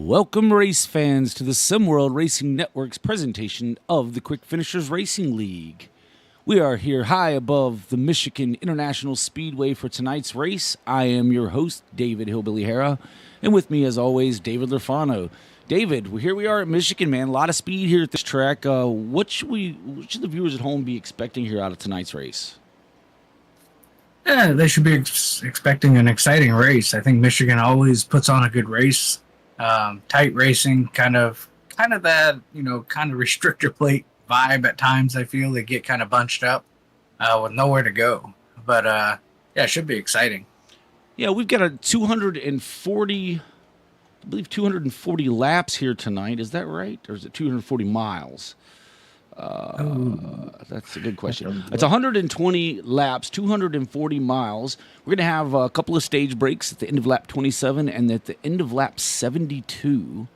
Welcome, race fans, to the SimWorld Racing Network's presentation of the Quick Finishers Racing League. We are here high above the Michigan International Speedway for tonight's race. I am your host, David Hillbilly Hara, and with me, as always, David Lurfano. David, here we are at Michigan, man. A lot of speed here at this track. What should the viewers at home be expecting here out of tonight's race? Yeah, they should be expecting an exciting race. I think Michigan always puts on a good race. Tight racing, kind of that, kind of restrictor plate vibe at times. I feel they get kind of bunched up with nowhere to go. But yeah, it should be exciting. Yeah, we've got a 240 laps here tonight. Is that right? Or is it 240 miles? That's a good question. It's 120 laps, 240 miles. We're going to have a couple of stage breaks at the end of lap 27 and at the end of lap 72.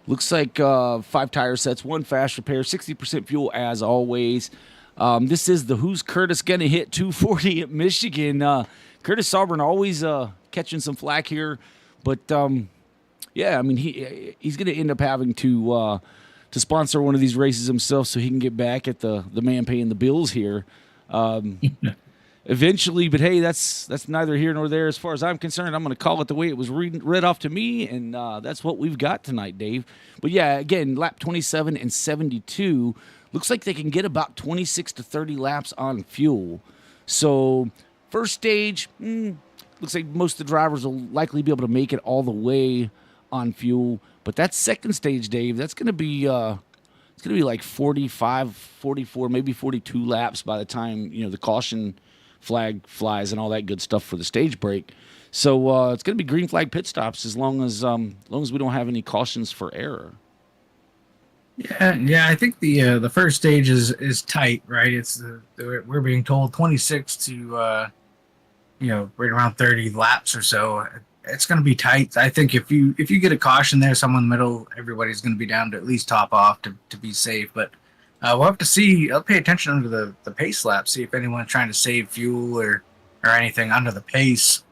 Looks like 5 tire sets, 1 fast repair, 60% fuel as always. This is the Who's Curtis Gonna Hit 240 at Michigan. Curtis Sauber always catching some flack here. But, yeah, I mean, he's going to end up having to sponsor one of these races himself so he can get back at the man paying the bills here eventually. But, hey, that's neither here nor there as far as I'm concerned. I'm going to call it the way it was read off to me, and that's what we've got tonight, Dave. But, yeah, again, lap 27 and 72, looks like they can get about 26 to 30 laps on fuel. So first stage, looks like most of the drivers will likely be able to make it all the way on fuel. But that second stage, Dave, that's going to be it's going to be like 45, 44, maybe 42 laps by the time, the caution flag flies and all that good stuff for the stage break. So it's going to be green flag pit stops as long as we don't have any cautions for error. Yeah, I think the first stage is tight, right? It's we're being told 26 to right around 30 laps or so. It's going to be tight. I think if you get a caution there, someone in the middle, everybody's going to be down to at least top off to be safe. But we'll have to see. I'll pay attention under the pace lap, see if anyone's trying to save fuel or anything under the pace.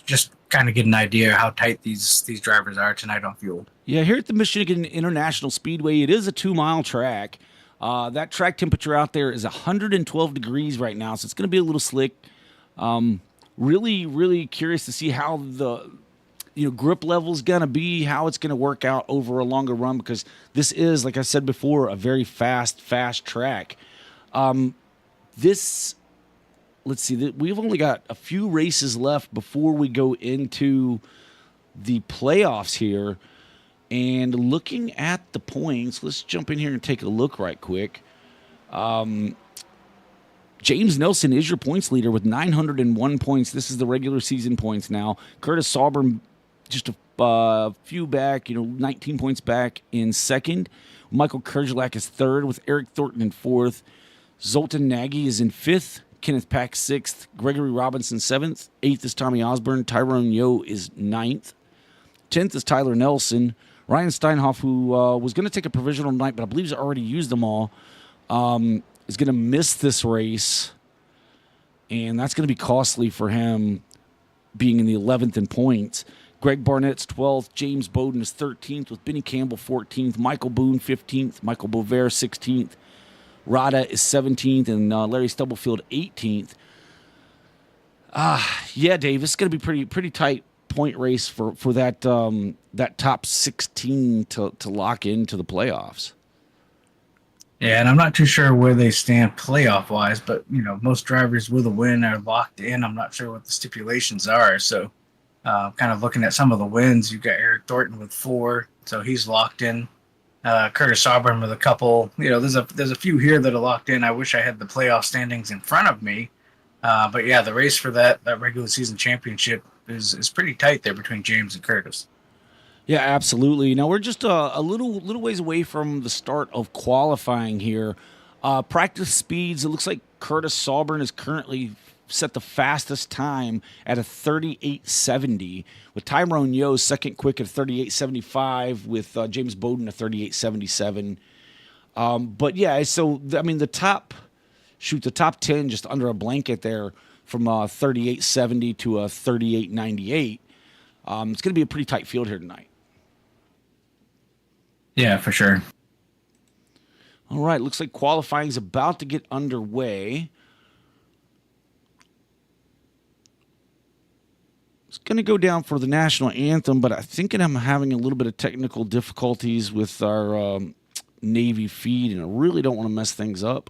Just kind of get an idea how tight these drivers are tonight on fuel. Yeah, here at the Michigan International Speedway, it is a 2-mile track. That track temperature out there is 112 degrees right now, so it's going to be a little slick. Really, really curious to see how the grip level is going to be, how it's going to work out over a longer run, because this is, like I said before, a very fast track. Let's see, we've only got a few races left before we go into the playoffs here. And looking at the points, let's jump in here and take a look right quick. James Nelson is your points leader with 901 points. This is the regular season points now. Curtis Sauber just a few back, 19 points back in second. Michael Kerjelak is third with Eric Thornton in fourth. Zoltan Nagy is in fifth. Kenneth Pack sixth. Gregory Robinson seventh. Eighth is Tommy Osborne. Tyrone Yo is ninth. 10th is Tyler Nelson. Ryan Steinhoff, who was going to take a provisional tonight, but I believe he's already used them all, is going to miss this race, and that's going to be costly for him being in the 11th in points. Greg Barnett's 12th. James Bowden is 13th with Benny Campbell 14th. Michael Boone 15th. Michael Bover 16th. Rada is 17th, and Larry Stubblefield 18th. Yeah, Dave, it's going to be pretty tight point race for that top 16 to lock into the playoffs. Yeah, and I'm not too sure where they stand playoff wise, but most drivers with a win are locked in. I'm not sure what the stipulations are, so kind of looking at some of the wins, you've got Eric Thornton with 4, so he's locked in. Curtis Sauber with a couple. There's a few here that are locked in. I wish I had the playoff standings in front of me, but yeah, the race for that regular season championship is pretty tight there between James and Curtis. Yeah, absolutely. Now, we're just a little ways away from the start of qualifying here. Practice speeds, it looks like Curtis Sauber is currently set the fastest time at a 38.70, with Tyrone Yo second quick at 38.75, with James Bowden at 38.77. But, yeah, so, I mean, the top 10 just under a blanket there from 38.70 to 38.98. It's going to be a pretty tight field here tonight. Yeah, for sure. All right, looks like qualifying is about to get underway. It's going to go down for the national anthem, but I think I'm having a little bit of technical difficulties with our Navy feed, and I really don't want to mess things up.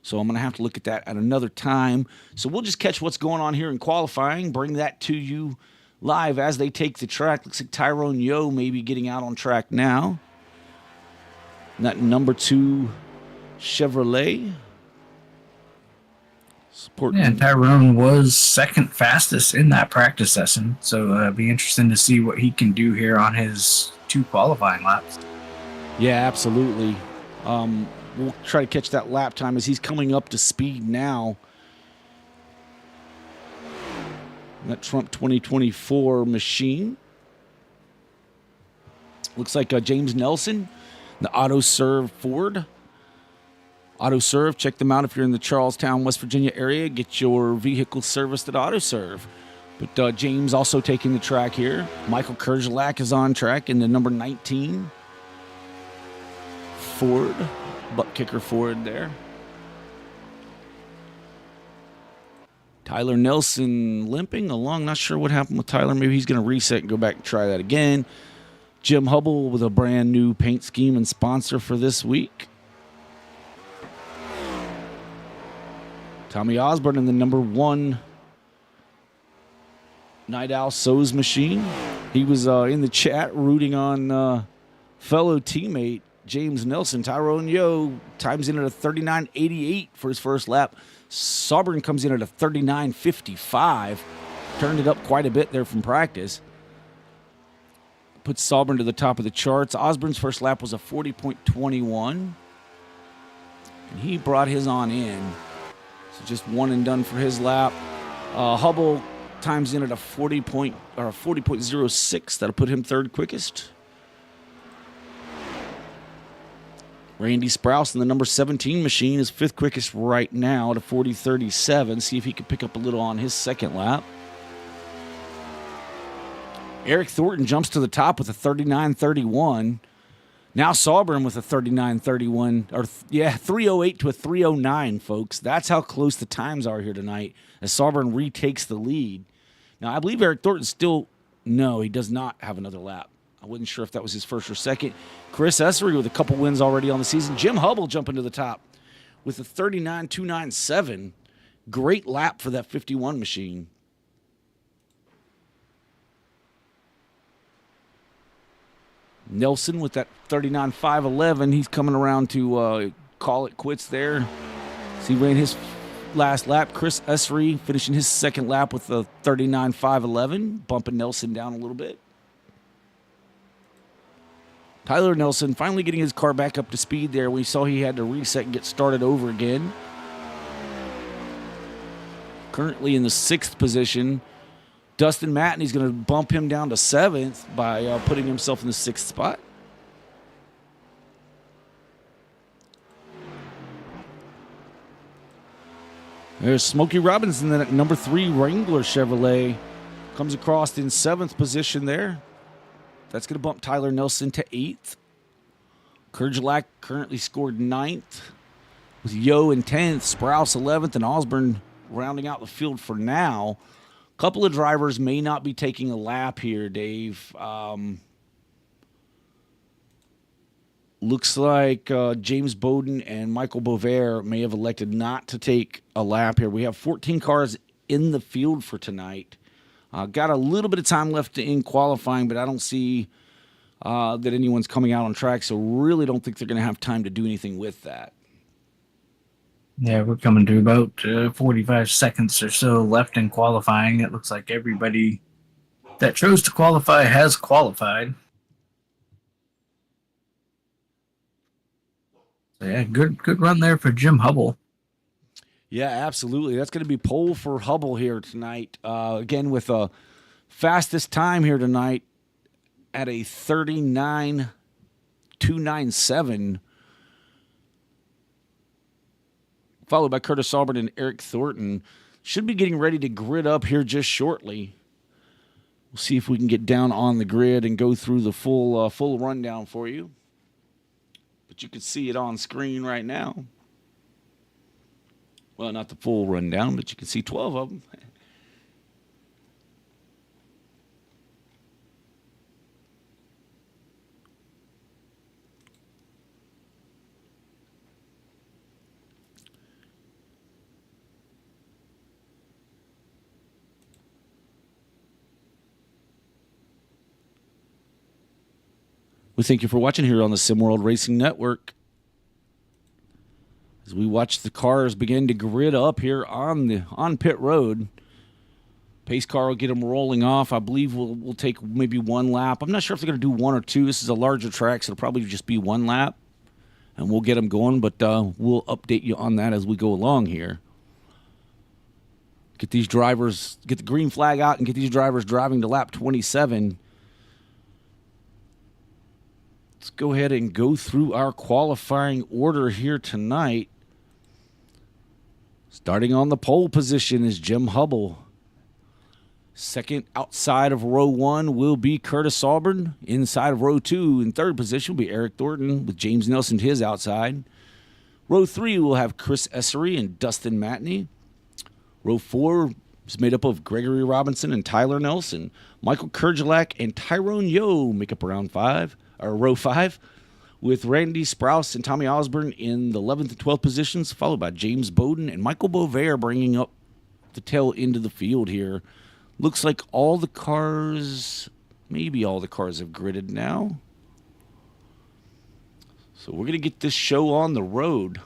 So I'm going to have to look at that at another time. So we'll just catch what's going on here in qualifying, bring that to you live as they take the track. Looks like Tyrone Yo may be getting out on track now. And that number 2 Chevrolet. Yeah, and Tyrone was second fastest in that practice session, so it'll be interesting to see what he can do here on his 2 qualifying laps. Yeah, absolutely. We'll try to catch that lap time as he's coming up to speed now. That Trump 2024 machine. Looks like James Nelson, the AutoServe Ford. AutoServe, check them out if you're in the Charlestown, West Virginia area. Get your vehicle serviced at AutoServe. But James also taking the track here. Michael Kerjelak is on track in the number 19 Ford, butt kicker Ford there. Tyler Nelson limping along. Not sure what happened with Tyler. Maybe he's going to reset and go back and try that again. Jim Hubble with a brand new paint scheme and sponsor for this week. Tommy Osborne in the number 1 Night Owl So's machine. He was in the chat rooting on fellow teammate James Nelson. Tyrone Yo times in at a 39.88 for his first lap. Sauburn comes in at a 39.55. Turned it up quite a bit there from practice. Puts Sauburn to the top of the charts. Osborne's first lap was a 40.21. And he brought his on in. So just one and done for his lap. Hubble times in at a 40.06. That'll put him third quickest. Randy Sprouse in the number 17 machine is fifth quickest right now at a 40.37. See if he can pick up a little on his second lap. Eric Thornton jumps to the top with a 39.31. Now Sauburn with a 39.31, or 3:08 to a 3:09, folks. That's how close the times are here tonight as Sauburn retakes the lead. Now, I believe Eric Thornton no, he does not have another lap. I wasn't sure if that was his first or second. Chris Essery with a couple wins already on the season. Jim Hubble jumping to the top with a 39.297. Great lap for that 51 machine. Nelson with that 39.511. He's coming around to call it quits there. So he ran his last lap. Chris Essery finishing his second lap with a 39.511, bumping Nelson down a little bit. Tyler Nelson finally getting his car back up to speed there. We saw he had to reset and get started over again. Currently in the 6th position. Dustin Matney's going to bump him down to 7th by putting himself in the 6th spot. There's Smokey Robinson, then at number 3 Wrangler Chevrolet. Comes across in 7th position there. That's going to bump Tyler Nelson to 8th. Kerjelak currently scored 9th. With Yo in 10th, Sprouse 11th, and Osborne rounding out the field for now. A couple of drivers may not be taking a lap here, Dave. Looks like James Bowden and Michael Bovair may have elected not to take a lap here. We have 14 cars in the field for tonight. Got a little bit of time left in qualifying, but I don't see that anyone's coming out on track, so really don't think they're going to have time to do anything with that. Yeah, we're coming to about 45 seconds or so left in qualifying. It looks like everybody that chose to qualify has qualified. So yeah, good run there for Jim Hubble. Yeah, absolutely. That's going to be pole for Hubble here tonight. Again, with a fastest time here tonight at a 39.297. Followed by Curtis Auburn and Eric Thornton. Should be getting ready to grid up here just shortly. We'll see if we can get down on the grid and go through the full rundown for you. but you can see it on screen right now. Well, not the full rundown, but you can see 12 of them. We thank you for watching here on the SimWorld Racing Network. As we watch the cars begin to grid up here on pit road, pace car will get them rolling off. I believe we'll take maybe one lap. I'm not sure if they're going to do one or two. This is a larger track, so it'll probably just be one lap, and we'll get them going. But we'll update you on that as we go along here. Get these drivers, get the green flag out, and get these drivers driving to lap 27. Let's go ahead and go through our qualifying order here tonight. Starting on the pole position is Jim Hubble. Second outside of row 1 will be Curtis Auburn. Inside of row 2 in third position will be Eric Thornton with James Nelson to his outside. Row 3 will have Chris Essery and Dustin Matney. Row 4 is made up of Gregory Robinson and Tyler Nelson. Michael Kurgelak and Tyrone Yo make up row 5, with Randy Sprouse and Tommy Osborne in the 11th and 12th positions, followed by James Bowden and Michael Bovair bringing up the tail end of the field here. Looks like all the cars, maybe all the cars have gridded now. So we're going to get this show on the road.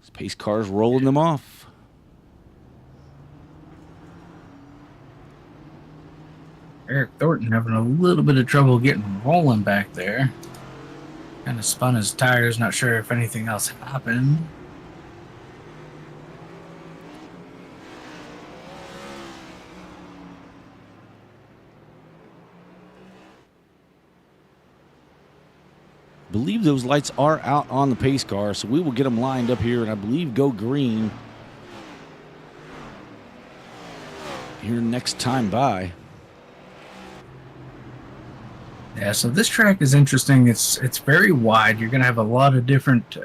This pace car's rolling them off. Eric Thornton having a little bit of trouble getting rolling back there. Kind of spun his tires, not sure if anything else happened. I believe those lights are out on the pace car, so we will get them lined up here, and I believe go green here next time by. Yeah, so this track is interesting. It's very wide. You're going to have a lot of different,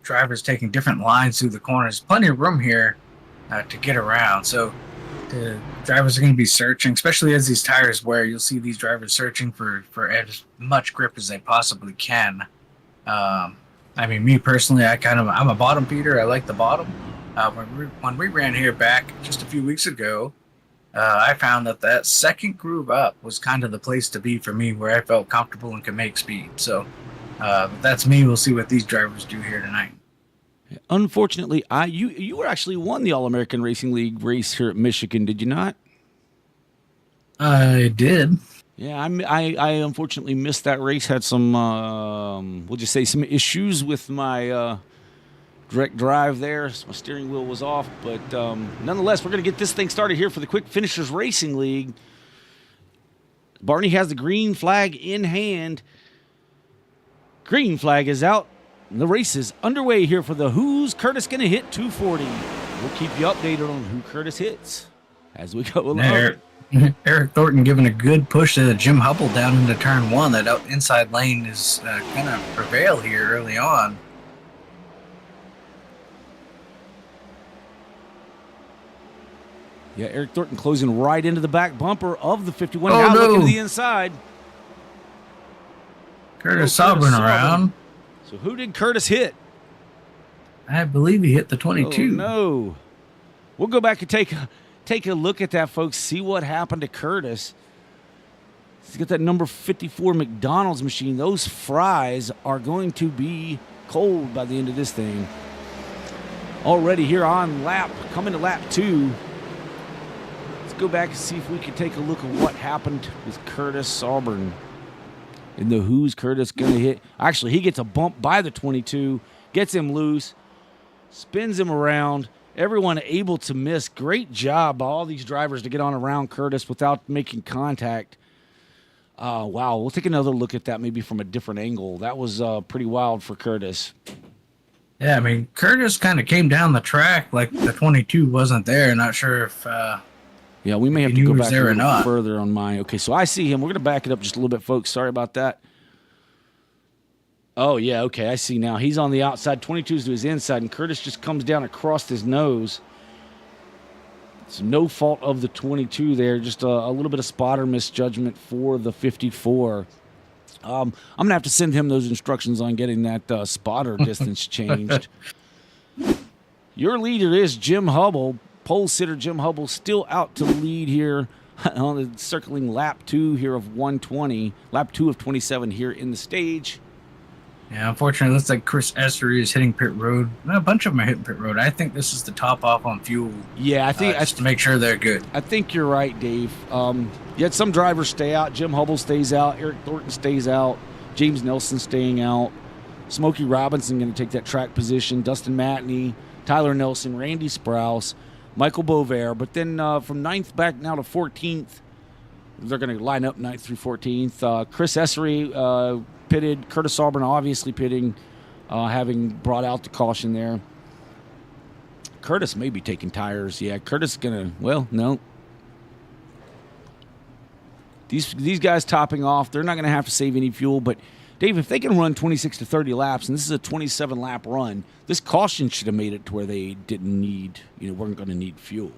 drivers taking different lines through the corners. Plenty of room here to get around. So the drivers are going to be searching, especially as these tires wear. You'll see these drivers searching for as much grip as they possibly can. Me personally, I'm a bottom feeder. I like the bottom. When we ran here back just a few weeks ago, I found that second groove up was kind of the place to be for me, where I felt comfortable and could make speed. So that's me. We'll see what these drivers do here tonight. Unfortunately, you were actually won the All-American Racing League race here at Michigan, did you not? I did. Yeah, I unfortunately missed that race. Had some, we'll just say, some issues with my direct drive there. So my steering wheel was off, but nonetheless, we're going to get this thing started here for the Quick Finishers Racing League. Barney has the green flag in hand. Green flag is out. The race is underway here for the Who's Curtis Gonna Hit 240. We'll keep you updated on who Curtis hits as we go along. Eric Thornton giving a good push to Jim Hubble down into turn 1. That inside lane is going to prevail here early on. Yeah, Eric Thornton closing right into the back bumper of the 51. Now looking to the inside. Curtis Auburn around. So who did Curtis hit? I believe he hit the 22. Oh, no. We'll go back and take a look at that, folks. See what happened to Curtis. He's got that number 54 McDonald's machine. Those fries are going to be cold by the end of this thing. Already here on coming to lap 2. Let's go back and see if we can take a look at what happened with Curtis Auburn. In the Who's Curtis Gonna Hit. Actually, he gets a bump by the 22, gets him loose, spins him around. Everyone able to miss. Great job by all these drivers to get on around Curtis without making contact. Wow, we'll take another look at that maybe from a different angle. That was pretty wild for Curtis. Yeah, Curtis kind of came down the track like the 22 wasn't there. Not sure if... Yeah, we may have to go back a little further on mine. Okay, so I see him. We're going to back it up just a little bit, folks. Sorry about that. Oh, yeah, okay, I see now. He's on the outside, 22's to his inside, and Curtis just comes down across his nose. It's no fault of the 22 there, just a little bit of spotter misjudgment for the 54. I'm going to have to send him those instructions on getting that spotter distance changed. Your leader is Jim Hubble. Pole sitter Jim Hubble still out to lead here on the circling lap 2 here of 120. Lap 2 of 27 here in the stage. Yeah, unfortunately, it looks like Chris Essery is hitting pit road. A bunch of them are hitting pit road. I think this is the top off on fuel. Yeah, I think just to make sure they're good. I think you're right, Dave. Yet some drivers stay out. Jim Hubble stays out. Eric Thornton stays out. James Nelson staying out. Smokey Robinson going to take that track position. Dustin Matney, Tyler Nelson, Randy Sprouse, Michael Bovair. But then from 9th back now to 14th, they're going to line up 9th through 14th. Chris Essery pitted. Curtis Auburn obviously pitting, having brought out the caution there. Curtis may be taking tires. Yeah, Curtis is going to, well, no. These guys topping off, they're not going to have to save any fuel. But, Dave, if they can run 26 to 30 laps, and this is a 27-lap run, this caution should have made it to where they didn't need, weren't going to need fuel.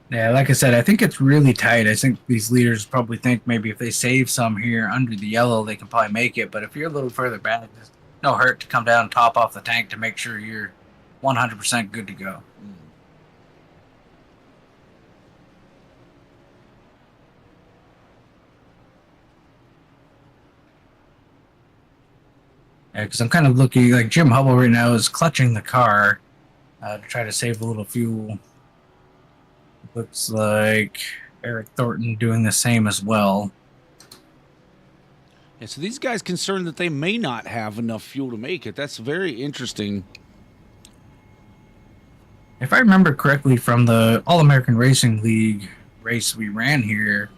Yeah, like I said, I think it's really tight. I think these leaders probably think maybe if they save some here under the yellow, they can probably make it. But if you're a little further back, there's no hurt to come down and top off the tank to make sure you're 100% good to go. Yeah, because I'm kind of looking like Jim Hubble right now is clutching the car to try to save a little fuel. Looks like Eric Thornton doing the same as well. Yeah, so these guys concerned that they may not have enough fuel to make it. That's very interesting. If I remember correctly from the All-American Racing League race we ran here,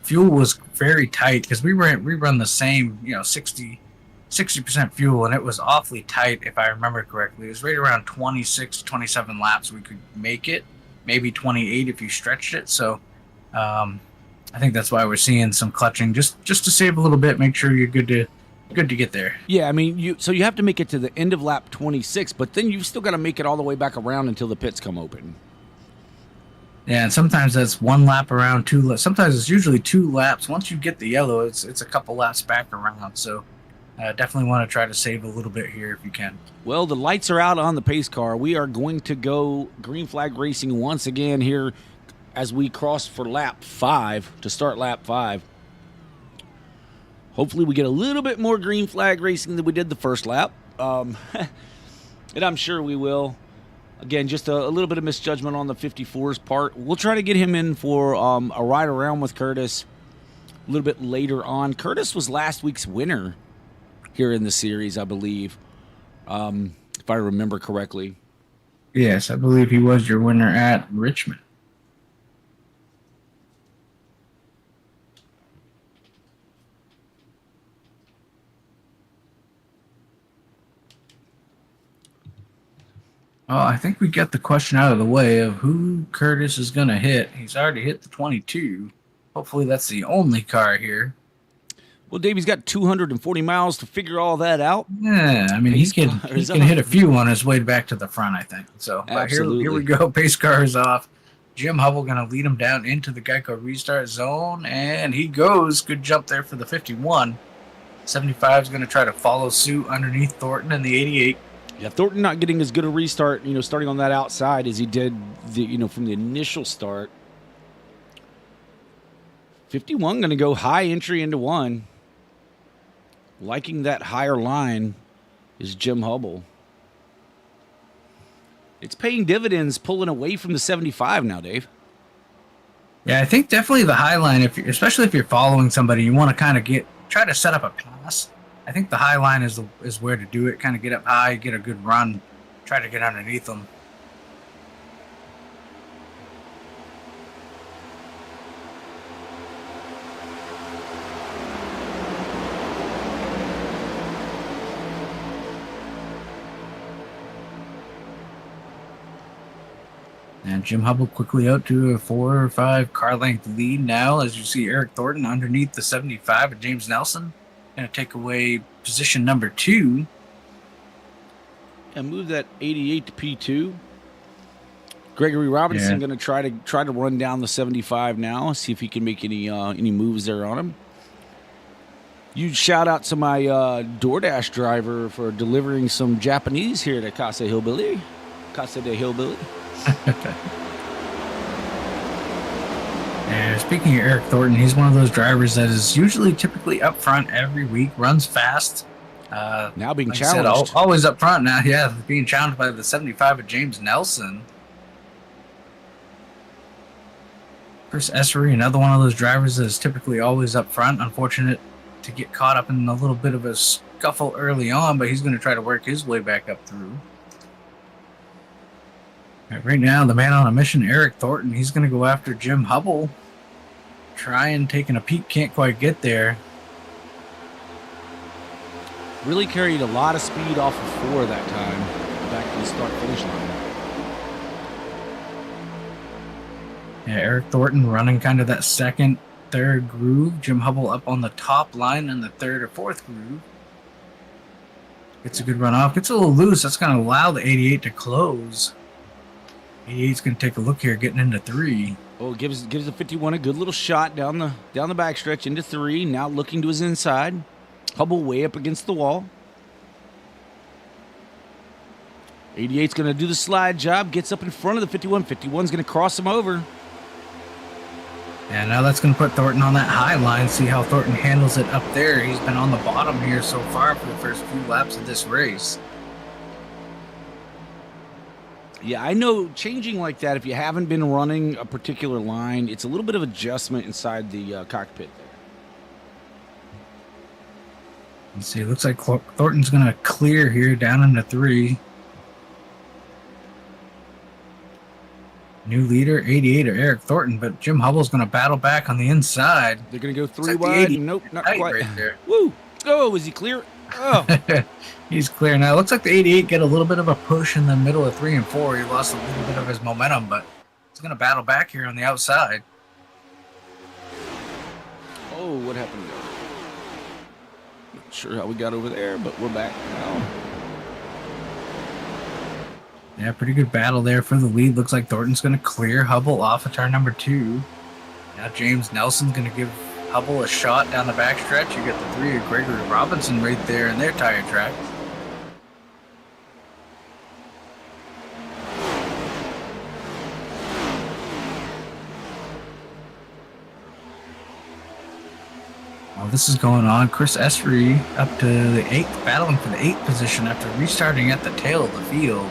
fuel was very tight because we run the same, 60% fuel, and it was awfully tight if I remember correctly. It was right around 26 to 27 laps we could make it. Maybe 28 if you stretched it. So I think that's why we're seeing some clutching, just to save a little bit, make sure you're good to get there. Yeah, I mean, you have to make it to the end of lap 26, but then you've still got to make it all the way back around until the pits come open. Yeah, and sometimes that's one lap around, two laps. Sometimes it's usually 2 laps. Once you get the yellow, it's a couple laps back around. So definitely want to try to save a little bit here if you can. Well, the lights are out on the pace car. We are going to go green flag racing once again here as we cross for lap 5 to start lap 5. Hopefully we get a little bit more green flag racing than we did the first lap. And I'm sure we will. Again, just a little bit of misjudgment on the 54's part. We'll try to get him in for a ride around with Curtis a little bit later on. Curtis was last week's winner here in the series, I believe, if I remember correctly. Yes, I believe he was your winner at Richmond. Well, I think we got the question out of the way of who Curtis is going to hit. He's already hit the 22. Hopefully that's the only car here. Well, Davey's got 240 miles to figure all that out. Yeah, I mean, he can hit a few on his way back to the front, I think. So, but here we go. Pace car is off. Jim Hubble going to lead him down into the Geico restart zone, and he goes. Good jump there for the 51. 75 is going to try to follow suit underneath Thornton in the 88. Yeah, Thornton not getting as good a restart, starting on that outside as he did, from the initial start. 51 going to go high entry into 1. Liking that higher line is Jim Hubble. It's paying dividends pulling away from the 75 now, Dave. Yeah, I think definitely the high line, especially if you're following somebody, you want to kind of try to set up a pass. I think the high line is where to do it. Kind of get up high, get a good run, try to get underneath them. And Jim Hubble quickly out to a 4 or 5 car length lead now, as you see Eric Thornton underneath the 75 of James Nelson. Going to take away position number 2. And move that 88 to P2. Gregory Robinson going to try to run down the 75 now. See if he can make any moves there on him. Huge shout out to my DoorDash driver for delivering some Japanese here to Casa de Hillbilly. And speaking of Eric Thornton, he's one of those drivers that is usually typically up front every week, runs fast. Now being like challenged. Said, always up front now, yeah, being challenged by the 75 of James Nelson. Chris Essery, another one of those drivers that is typically always up front. Unfortunate to get caught up in a little bit of a scuffle early on, but he's going to try to work his way back up through. Right now, the man on a mission, Eric Thornton, he's going to go after Jim Hubble. Trying, taking a peek, can't quite get there. Really carried a lot of speed off of 4 that time, back to the start-finish line. Yeah, Eric Thornton running kind of that second, third groove. Jim Hubble up on the top line in the third or fourth groove. Gets a good run off. Gets a little loose. That's going to allow the 88 to close. 88's going to take a look here, getting into 3. Oh, gives the 51 a good little shot down the backstretch into 3. Now looking to his inside. Hubble way up against the wall. 88's going to do the slide job. Gets up in front of the 51. 51's going to cross him over. Yeah, now that's going to put Thornton on that high line. See how Thornton handles it up there. He's been on the bottom here so far for the first few laps of this race. Yeah, I know changing like that, if you haven't been running a particular line, it's a little bit of adjustment inside the cockpit there. Let's see, it looks like Thornton's going to clear here down into 3. New leader, 88, or Eric Thornton, but Jim Hubble's going to battle back on the inside. They're going to go 3 wide. Nope, not quite. Right there. Woo! Oh, is he clear? Oh. He's clear now. Looks like the 88 get a little bit of a push in the middle of 3 and 4. He lost a little bit of his momentum, but he's going to battle back here on the outside. Oh, what happened there? Not sure how we got over there, but we're back now. Yeah, pretty good battle there for the lead. Looks like Thornton's going to clear Hubble off of turn number 2. Now James Nelson's going to give Hubble a shot down the backstretch. You get the 3 of Gregory Robinson right there in their tire track. While this is going on, Chris Essery up to the 8th, battling for the 8th position after restarting at the tail of the field.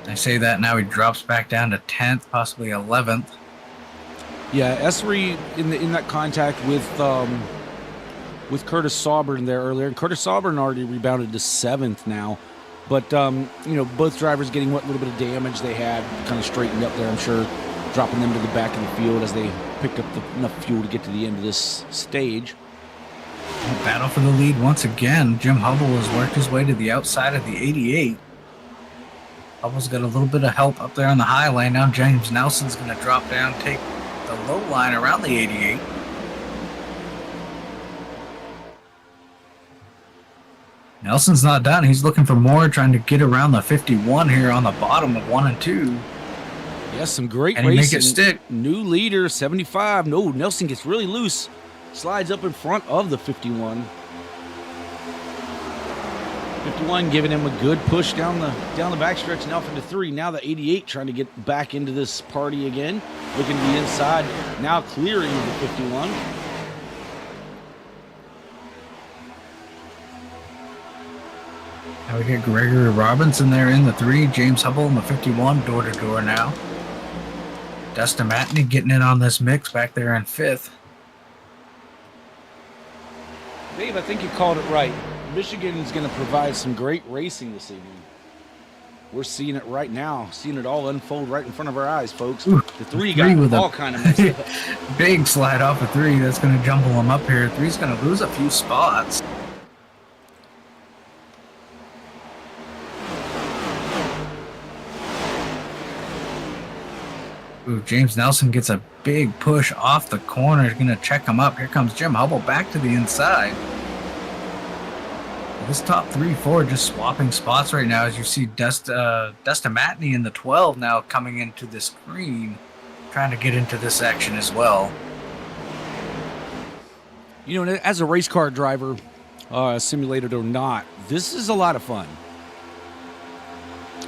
I say that now he drops back down to 10th, possibly 11th. Yeah, Essery in that contact with Curtis Sauburn there earlier. And Curtis Sauburn already rebounded to 7th now. But, both drivers getting what little bit of damage they had kind of straightened up there, I'm sure, dropping them to the back of the field as they picked up enough fuel to get to the end of this stage. Battle for the lead once again. Jim Hubble has worked his way to the outside of the 88. Hubble's got a little bit of help up there on the high line. Now James Nelson's going to drop down, take the low line around the 88. Nelson's not done. He's looking for more, trying to get around the 51 here on the bottom of 1 and 2. Yes, some great and racing. Make it stick. New leader, 75. No, Nelson gets really loose. Slides up in front of the 51. 51 giving him a good push down the backstretch now from the 3. Now the 88 trying to get back into this party again. Looking to the inside. Now clearing the 51. Now we get Gregory Robinson there in the 3. James Hubble in the 51, door to door now. Dustin Matney getting in on this mix back there in 5th. Dave, I think you called it right. Michigan's going to provide some great racing this evening. We're seeing it right now, seeing it all unfold right in front of our eyes, folks. Ooh, the 3 got with all kind of messed up. Big slide off of 3. That's going to jumble him up here. 3's going to lose a few spots. Ooh, James Nelson gets a big push off the corner. He's going to check him up. Here comes Jim Hubble back to the inside. this top 3-4 just swapping spots right now. As you see, Dustin Matney in the 12 now coming into this green, trying to get into this action as well. You know, as a race car driver, simulated or not, this is a lot of fun.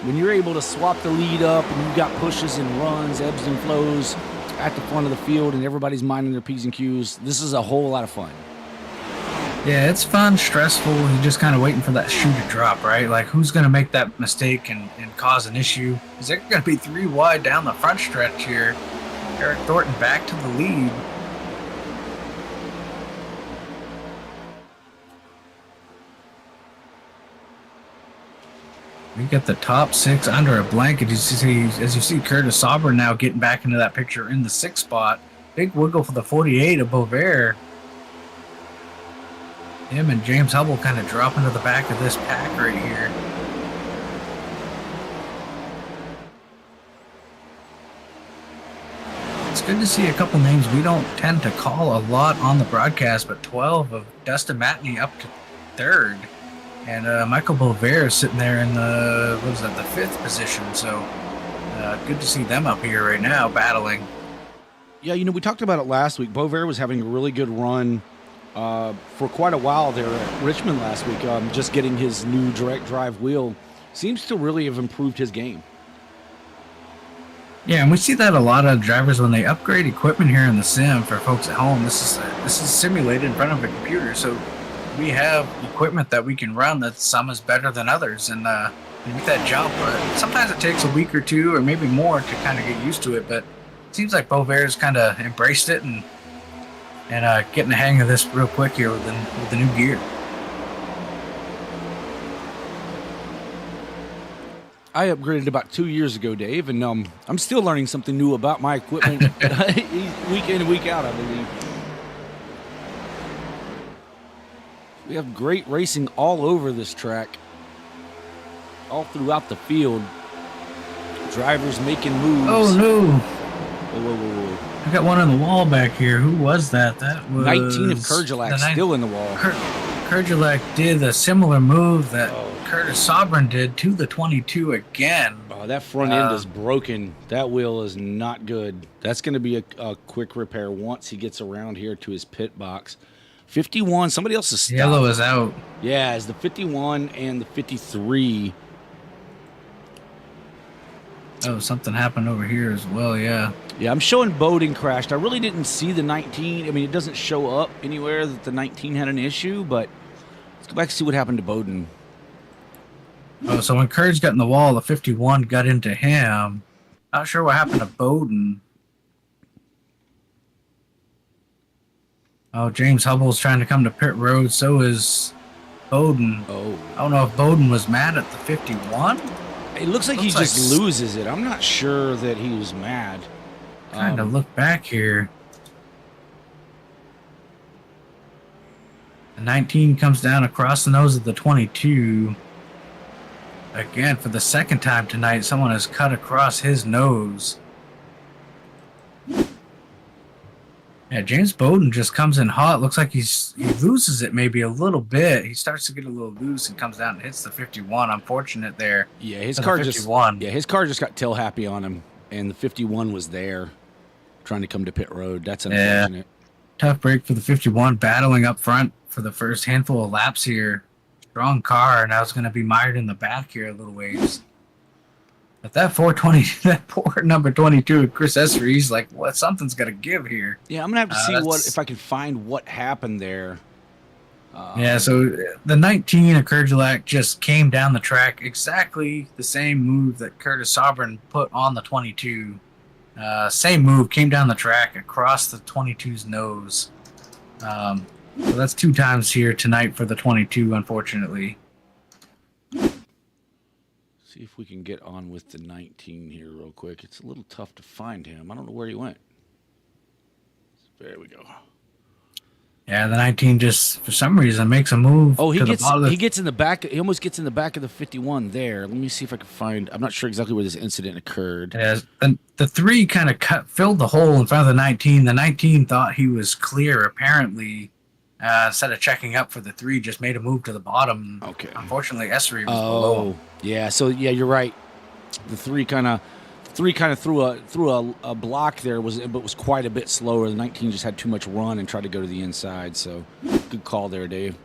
When you're able to swap the lead up and you've got pushes and runs, ebbs and flows at the front of the field and everybody's minding their P's and Q's, this is a whole lot of fun. Yeah, it's fun, stressful. You're just kind of waiting for that shoe to drop, right? Like, who's going to make that mistake and cause an issue? Is there going to be 3 wide down the front stretch here? Eric Thornton back to the lead. We got the top 6 under a blanket. As you see Curtis Sauber now getting back into that picture in the 6th spot. Big wiggle for the 48 of Beauvais. Him and James Hubble kind of drop into the back of this pack right here. It's good to see a couple names we don't tend to call a lot on the broadcast, but 12 of Dustin Matney up to 3rd. And Michael Beauvais sitting there in the 5th position. So good to see them up here right now battling. Yeah, you know, we talked about it last week. Beauvais was having a really good run for quite a while there at Richmond last week. Just getting his new direct drive wheel seems to really have improved his game. Yeah, and we see that a lot of drivers when they upgrade equipment here in the sim for folks at home. This is simulated in front of a computer, so we have equipment that we can run that some is better than others, and make that jump. Sometimes it takes a week or 2 or maybe more to kind of get used to it, but it seems like Beauvais kind of embraced it and getting the hang of this real quick here with the new gear. I upgraded about 2 years ago, Dave, and I'm still learning something new about my equipment week in and week out, I believe. We have great racing all over this track, all throughout the field. Drivers making moves. Oh, no. Whoa. I got one on the wall back here. Who was that? That was 19 of Kurgelak still in the wall. Kurgelak did a similar move that Curtis Sobran did to the 22 again. Oh, that front end is broken. That wheel is not good. That's going to be a quick repair once he gets around here to his pit box. 51, somebody else is stopped. Yellow is out. Yeah, it's the 51 and the 53. Oh, something happened over here as well, yeah. Yeah, I'm showing Bowden crashed. I really didn't see the 19. I mean, it doesn't show up anywhere that the 19 had an issue, but let's go back and see what happened to Bowden. Oh, so when Kurz got in the wall, the 51 got into him. Not sure what happened to Bowden. Oh, James Hubble's trying to come to pit road. So is Bowden. Oh. I don't know if Bowden was mad at the 51. It looks like he just loses it. I'm not sure that he was mad. Trying to look back here. The 19 comes down across the nose of the 22. Again, for the second time tonight, someone has cut across his nose. Yeah, James Bowden just comes in hot. Looks like he loses it maybe a little bit. He starts to get a little loose and comes down and hits the 51. Unfortunate there. Yeah, his car just got tail happy on him, and the 51 was there, trying to come to pit road. That's unfortunate. Yeah. Tough break for the 51, battling up front for the first handful of laps here. Strong car. Now it's going to be mired in the back here a little ways. But that 420, that poor number 22, Chris Esser, he's like, what? Something's got to give here. Yeah, I'm going to have to see if I can find what happened there. Yeah, so the 19 of Kurgelak just came down the track, exactly the same move that Curtis Sobran put on the 22. Same move, came down the track across the 22's nose. So that's 2 times here tonight for the 22, unfortunately. See if we can get on with the 19 here real quick. It's a little tough to find him. I don't know where he went. There we go. Yeah, the 19 just, for some reason, makes a move. Oh, he gets in the back. He almost gets in the back of the 51 there. Let me see if I can find. I'm not sure exactly where this incident occurred. Yeah, the 3 kind of filled the hole in front of the 19. The 19 thought he was clear, apparently. instead of checking up for the 3, just made a move to the bottom. Okay. Unfortunately, S3 was below him. Yeah. So yeah, you're right. The 3 kind of threw a block there, but was quite a bit slower. The 19 just had too much run and tried to go to the inside. So good call there, Dave.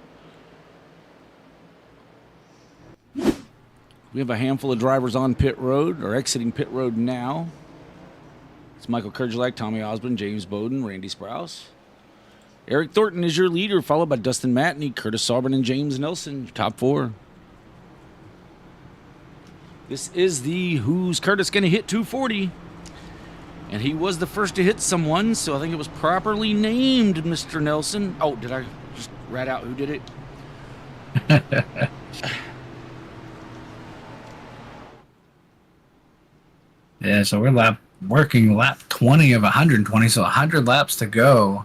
We have a handful of drivers on pit road or exiting pit road now. It's Michael Kerjelak, Tommy Osborne, James Bowden, Randy Sprouse. Eric Thornton is your leader, followed by Dustin Matney, Curtis Sauber, and James Nelson. Top 4. This is the Who's Curtis Going to Hit 240. And he was the first to hit someone, so I think it was properly named Mr. Nelson. Oh, did I just rat out who did it? Yeah, so we're working lap 20 of 120, so 100 laps to go.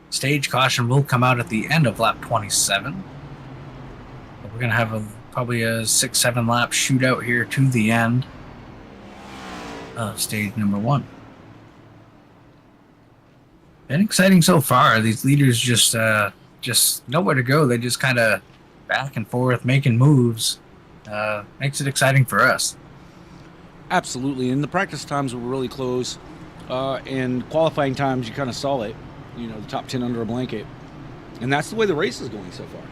Stage caution will come out at the end of lap 27. But we're going to have probably a 6-7 lap shootout here to the end of stage number 1. Been exciting so far. These leaders just nowhere to go. They just kind of back and forth making moves. Makes it exciting for us. Absolutely, and the practice times were really close, and qualifying times you kind of saw it, the top 10 under a blanket, and that's the way the race is going so far.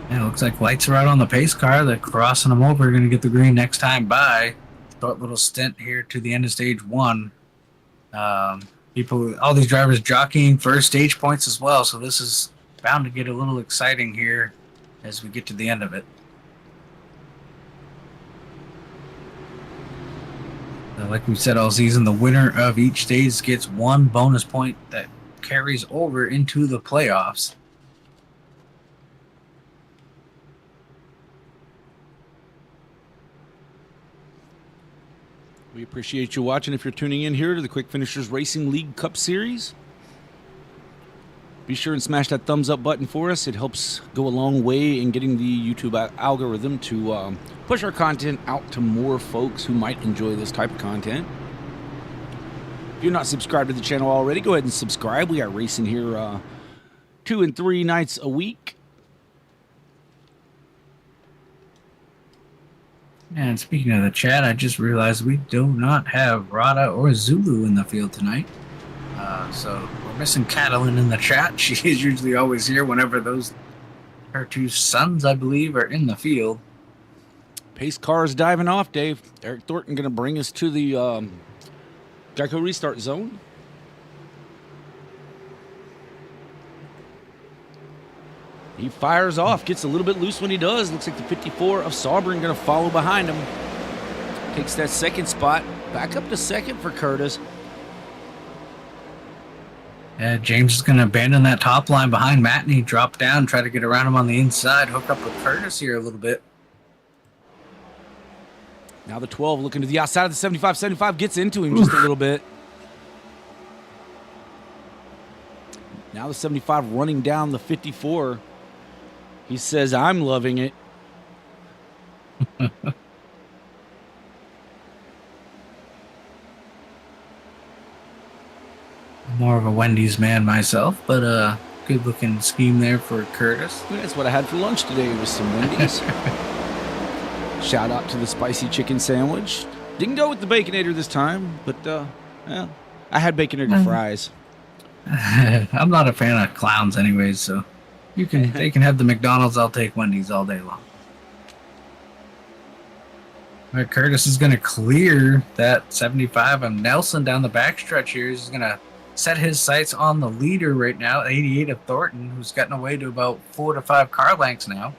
Yeah, it looks like lights are out on the pace car. They're crossing them over, going to get the green next time by. Short little stint here to the end of stage 1. All these drivers jockeying for stage points as well, so this is bound to get a little exciting here as we get to the end of it. Like we said all season, the winner of each stage gets 1 bonus point that carries over into the playoffs. We appreciate you watching. If you're tuning in here to the Quick Finishers Racing League Cup Series, be sure and smash that thumbs up button for us. It helps go a long way in getting the YouTube algorithm to push our content out to more folks who might enjoy this type of content. If you're not subscribed to the channel already, go ahead and subscribe. We are racing here 2 and 3 nights a week. And speaking of the chat, I just realized we do not have Rada or Zulu in the field tonight. So we're missing Catalin in the chat. She is usually always here whenever her 2 sons, I believe, are in the field. Pace car is diving off, Dave. Eric Thornton going to bring us to the Geico restart zone. He fires off, gets a little bit loose when he does. Looks like the 54 of Sauber going to follow behind him. Takes that second spot. Back up to second for Curtis. Yeah, James is going to abandon that top line behind Matney, drop down, try to get around him on the inside, hook up with Curtis here a little bit. Now the 12 looking to the outside of the 75. 75 gets into him just a little bit. Now the 75 running down the 54. He says, I'm loving it. More of a Wendy's man myself, but good looking scheme there for Curtis. That's what I had for lunch today was some Wendy's. Shout out to the spicy chicken sandwich. Didn't go with the Baconator this time, but yeah, I had Baconator fries. I'm not a fan of clowns anyways, so they can have the McDonald's. I'll take Wendy's all day long. All right, Curtis is going to clear that 75 of Nelson down the backstretch here. He's going to set his sights on the leader right now, 88 of Thornton, who's gotten away to about 4 to 5 car lengths now.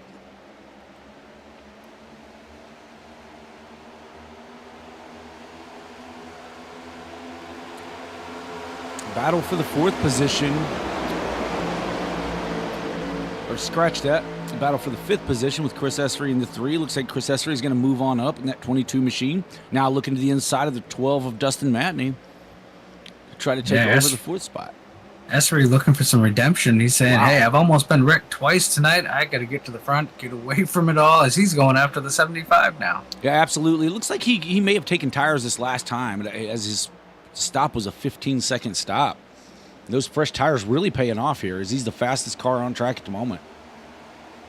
Battle for the 4th position. Or scratch that. Battle for the 5th position with Chris Essery in the 3. Looks like Chris Essery is going to move on up in that 22 machine. Now looking to the inside of the 12 of Dustin Matney to try to take over the 4th spot. Essery looking for some redemption. He's saying, hey, I've almost been wrecked twice tonight. I got to get to the front, get away from it all, as he's going after the 75 now. Yeah, absolutely. It looks like he may have taken tires this last time, as his stop was a 15-second stop. Those fresh tires really paying off here, as he's the fastest car on track at the moment.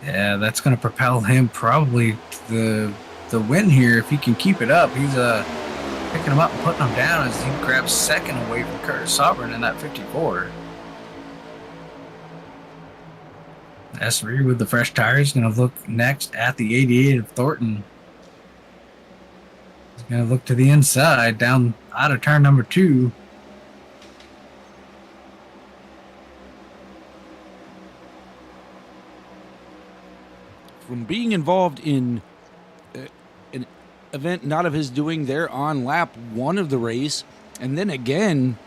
Yeah, that's going to propel him probably to the win here if he can keep it up. He's picking him up and putting him down as he grabs second away from Curtis Sovereign in that 54. S3 with the fresh tires going to look next at the 88 of Thornton. He's going to look to the inside, down out of turn number 2. From being involved in an event not of his doing there on lap 1 of the race, and then again,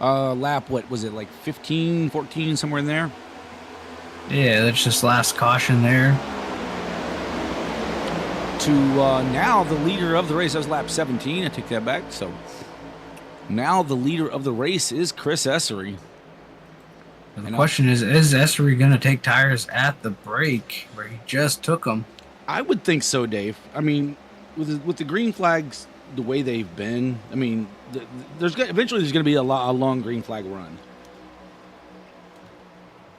lap, what was it, like 15, 14, somewhere in there? Yeah, that's just last caution there. To now the leader of the race. That was lap 17. I take that back. So now the leader of the race is Chris Essery. The question is Essery going to take tires at the break where he just took them? I would think so, Dave. I mean, with the green flags the way they've been, I mean, eventually there's going to be a long green flag run.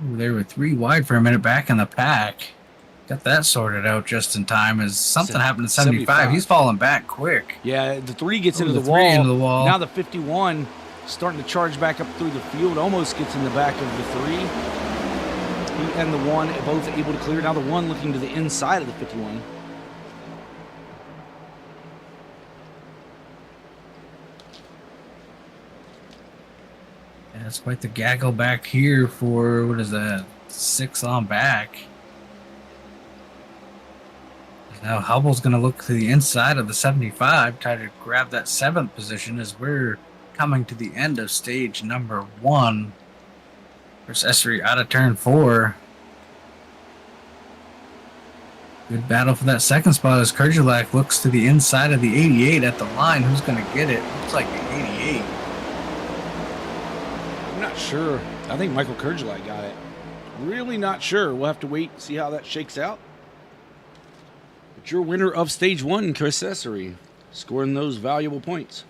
Ooh, they were 3 wide for a minute back in the pack. Got that sorted out just in time as something happened to 75. He's falling back quick. Yeah, the 3 gets into the the 3 wall. into the wall. Now the 51 starting to charge back up through the field. Almost gets in the back of the 3. He and the 1 both able to clear. Now the 1 looking to the inside of the 51. Yeah, it's quite the gaggle back here for, what is that, 6 on back. Now Hubble's going to look to the inside of the 75, try to grab that 7th position as we're coming to the end of stage number 1. There's Essery out of turn 4. Good battle for that second spot as Kerjelak looks to the inside of the 88 at the line. Who's going to get it? Looks like the 88. I'm not sure. I think Michael Kerjelak got it. Really not sure. We'll have to wait and see how that shakes out. But your winner of stage 1, Chris Essery, scoring those valuable points.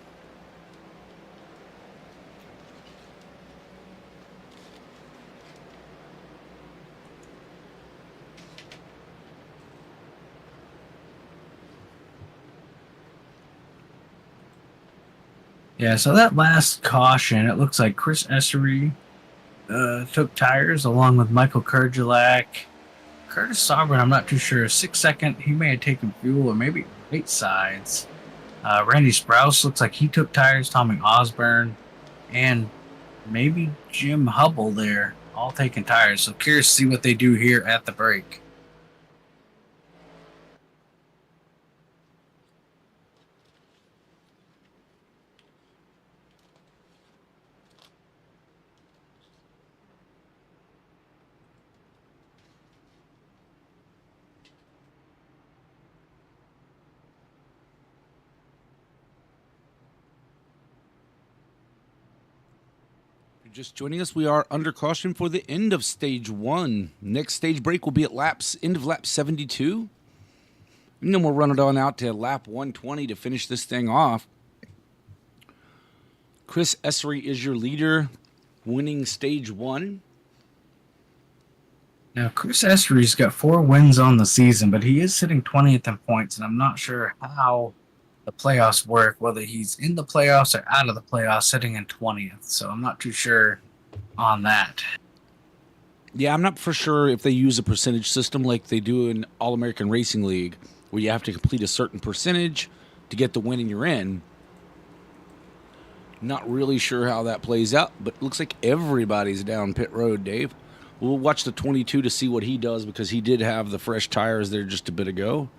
Yeah, so that last caution, it looks like Chris Essery took tires along with Michael Kerjelak. Curtis Sovereign, I'm not too sure. 6 second, he may have taken fuel or maybe right sides. Randy Sprouse looks like he took tires. Tommy Osborne and maybe Jim Hubble there, all taking tires. So curious to see what they do here at the break. Just joining us, we are under caution for the end of stage 1. Next stage break will be at end of lap 72. And then we'll run it on out to lap 120 to finish this thing off. Chris Essery is your leader, winning stage 1. Now, Chris Essery's got 4 wins on the season, but he is sitting 20th in points, and I'm not sure how the playoffs work, whether he's in the playoffs or out of the playoffs, sitting in 20th. So I'm not too sure on that. Yeah, I'm not for sure if they use a percentage system like they do in All-American Racing League, where you have to complete a certain percentage to get the win and you're in. Not really sure how that plays out, but it looks like everybody's down pit road, Dave. We'll watch the 22 to see what he does because he did have the fresh tires there just a bit ago.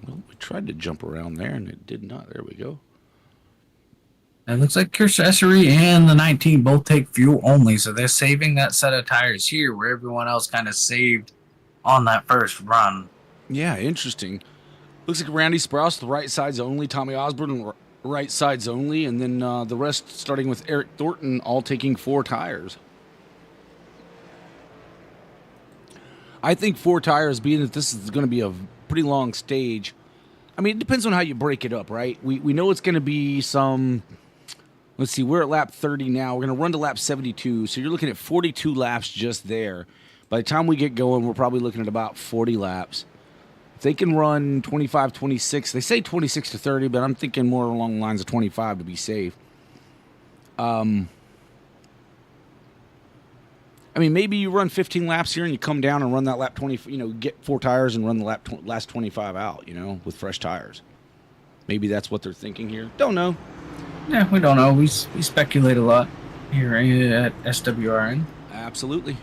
Well, we tried to jump around there, and it did not. There we go. It looks like Chris Essery and the 19 both take fuel only, so they're saving that set of tires here where everyone else kind of saved on that first run. Yeah, interesting. Looks like Randy Sprouse, the right sides only, Tommy Osborne, right sides only, and then the rest, starting with Eric Thornton, all taking 4 tires. I think 4 tires, being that this is going to be a pretty long stage. I mean, it depends on how you break it up, right? We know it's going to be some Let's see, we're at lap 30 now. We're going to run to lap 72, so you're looking at 42 laps just there. By the time we get going, we're probably looking at about 40 laps. If they can run 25, 26, they say 26 to 30, but I'm thinking more along the lines of 25 to be safe. I mean, maybe you run 15 laps here and you come down and run that lap 20, get 4 tires and run the last 25 out, with fresh tires. Maybe that's what they're thinking here. Don't know. Yeah, we don't know. We speculate a lot here at SWRN. Absolutely.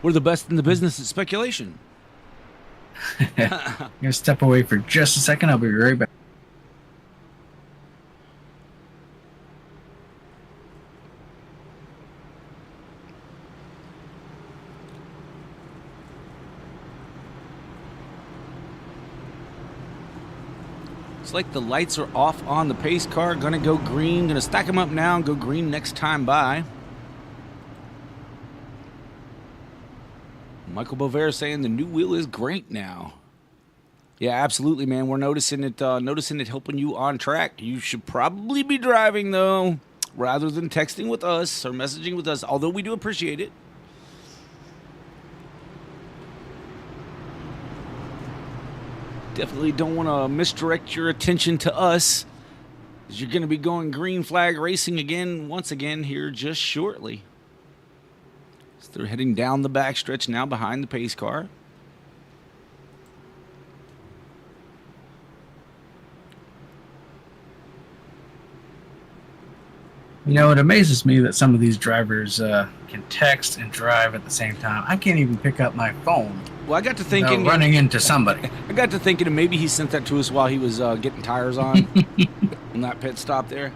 We're the best in the business at speculation. I'm going to step away for just a second. I'll be right back. It's like the lights are off on the pace car. Gonna go green. Gonna stack them up now and go green next time by. Michael Bovair saying the new wheel is great now. Yeah, absolutely, man. We're noticing it helping you on track. You should probably be driving, though, rather than texting with us or messaging with us, although we do appreciate it. Definitely don't want to misdirect your attention to us, as you're going to be going green flag racing once again here just shortly. So they're heading down the backstretch now behind the pace car. It amazes me that some of these drivers can text and drive at the same time. I can't even pick up my phone. Well, I got to thinking... running into somebody. I got to thinking, and maybe he sent that to us while he was getting tires on that pit stop there.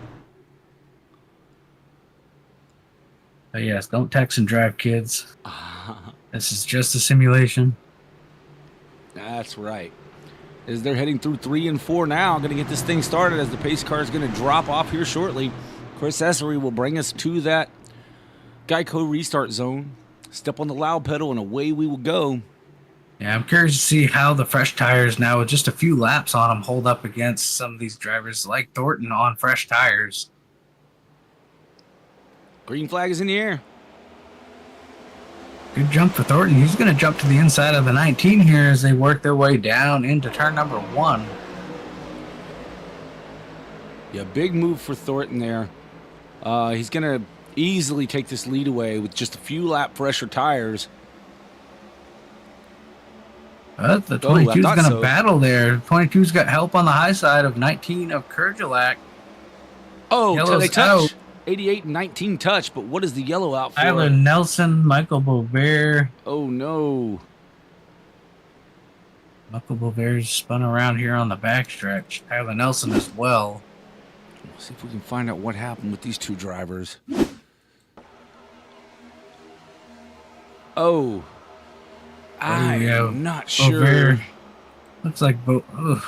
But yes, don't text and drive, kids. This is just a simulation. That's right. As they're heading through 3 and 4 now, going to get this thing started as the pace car is going to drop off here shortly. Chris Essery will bring us to that Geico restart zone. Step on the loud pedal and away we will go. Yeah, I'm curious to see how the fresh tires now, with just a few laps on them, hold up against some of these drivers like Thornton on fresh tires. Green flag is in the air. Good jump for Thornton. He's going to jump to the inside of the 19 here as they work their way down into turn number 1. Yeah, big move for Thornton there. He's going to easily take this lead away with just a few lap fresher tires. The 22's going to battle there. 22's got help on the high side of 19 of Kurgelak. Oh, they touch. 88 and 19 touch, but what is the yellow out for? Tyler Nelson, Michael Bovair. Oh, no. Michael Bovair's spun around here on the backstretch. Tyler Nelson as well. Let's see if we can find out what happened with these two drivers. Oh. I'm not sure. Bovair. Looks like I'm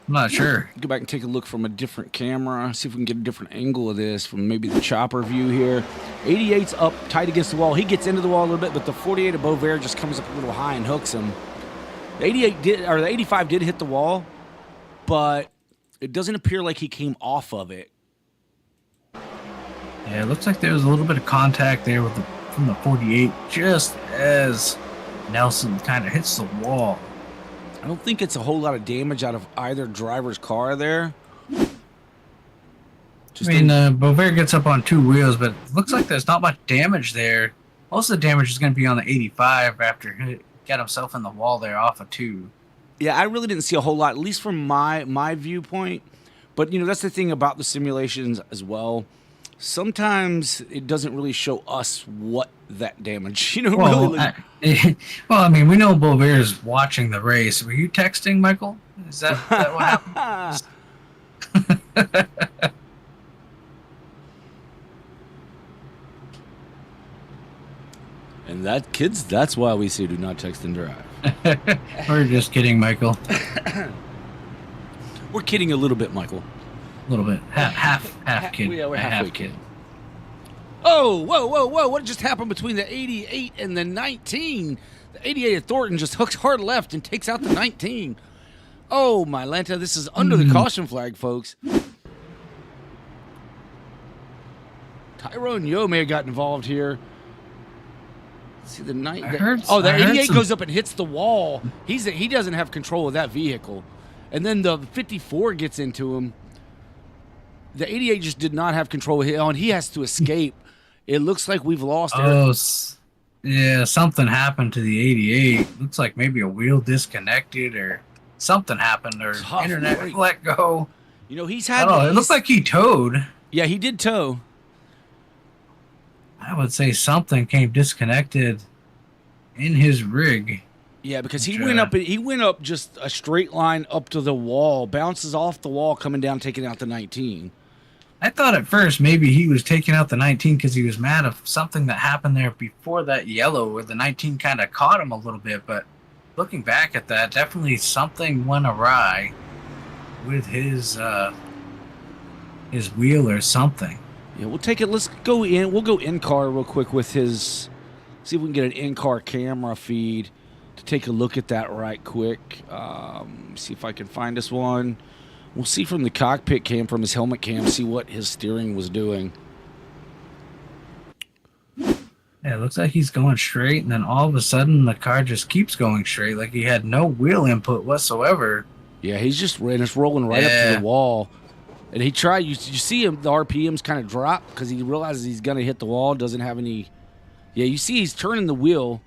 not sure. Go back and take a look from a different camera. See if we can get a different angle of this from maybe the chopper view here. 88's up tight against the wall. He gets into the wall a little bit, but the 48 of Bovair just comes up a little high and hooks him. The 85 did hit the wall, but it doesn't appear like he came off of it. Yeah, it looks like there was a little bit of contact there from the 48 just as Nelson kind of hits the wall. I don't think it's a whole lot of damage out of either driver's car there. Bovair gets up on 2 wheels, but it looks like there's not much damage there. Most of the damage is going to be on the 85 after he got himself in the wall there off of 2. Yeah, I really didn't see a whole lot, at least from my viewpoint. But, that's the thing about the simulations as well. Sometimes it doesn't really show us what that damage, we know Bovair is watching the race. Were you texting, Michael? Is that what happened? And that's why we say do not text and drive. We're just kidding, Michael. We're kidding a little bit, Michael. A little bit. Half kid. We're halfway kid. Oh, whoa. What just happened between the 88 and the 19? The 88 of Thornton just hooks hard left and takes out the 19. Oh, my Lanta, this is under the caution flag, folks. Tyrone Yo may have got involved here. Let's see the night. I The heard 88 some- goes up and hits the wall. He doesn't have control of that vehicle, and then the 54 gets into him. The 88 just did not have control of him, and he has to escape. It looks like we've lost. Yeah, something happened to the 88. Looks like maybe a wheel disconnected or something happened, or Tough internet break. let go. You know, he's I had. don't know. It looked like he towed. Yeah, he did tow. I would say something came disconnected in his rig. Yeah, because he Which, went up. He went up just a straight line up to the wall, bounces off the wall, coming down, taking out the 19. I thought at first maybe he was taking out the 19 because he was mad of something that happened there before that yellow, where the 19 kind of caught him a little bit. But looking back at that, definitely something went awry with his wheel or something. Yeah, we'll take it. Let's go in. We'll go in car real quick with his. See if we can get an in car camera feed to take a look at that right quick. See if I can find us one. We'll see from the cockpit cam, from his helmet cam, see what his steering was doing. Yeah, it looks like he's going straight, and then all of a sudden the car just keeps going straight, like he had no wheel input whatsoever. Yeah, he's just rolling right up to the wall. And he tried. You see him. The RPMs kind of drop because he realizes he's gonna hit the wall. Doesn't have any. Yeah, you see he's turning the wheel,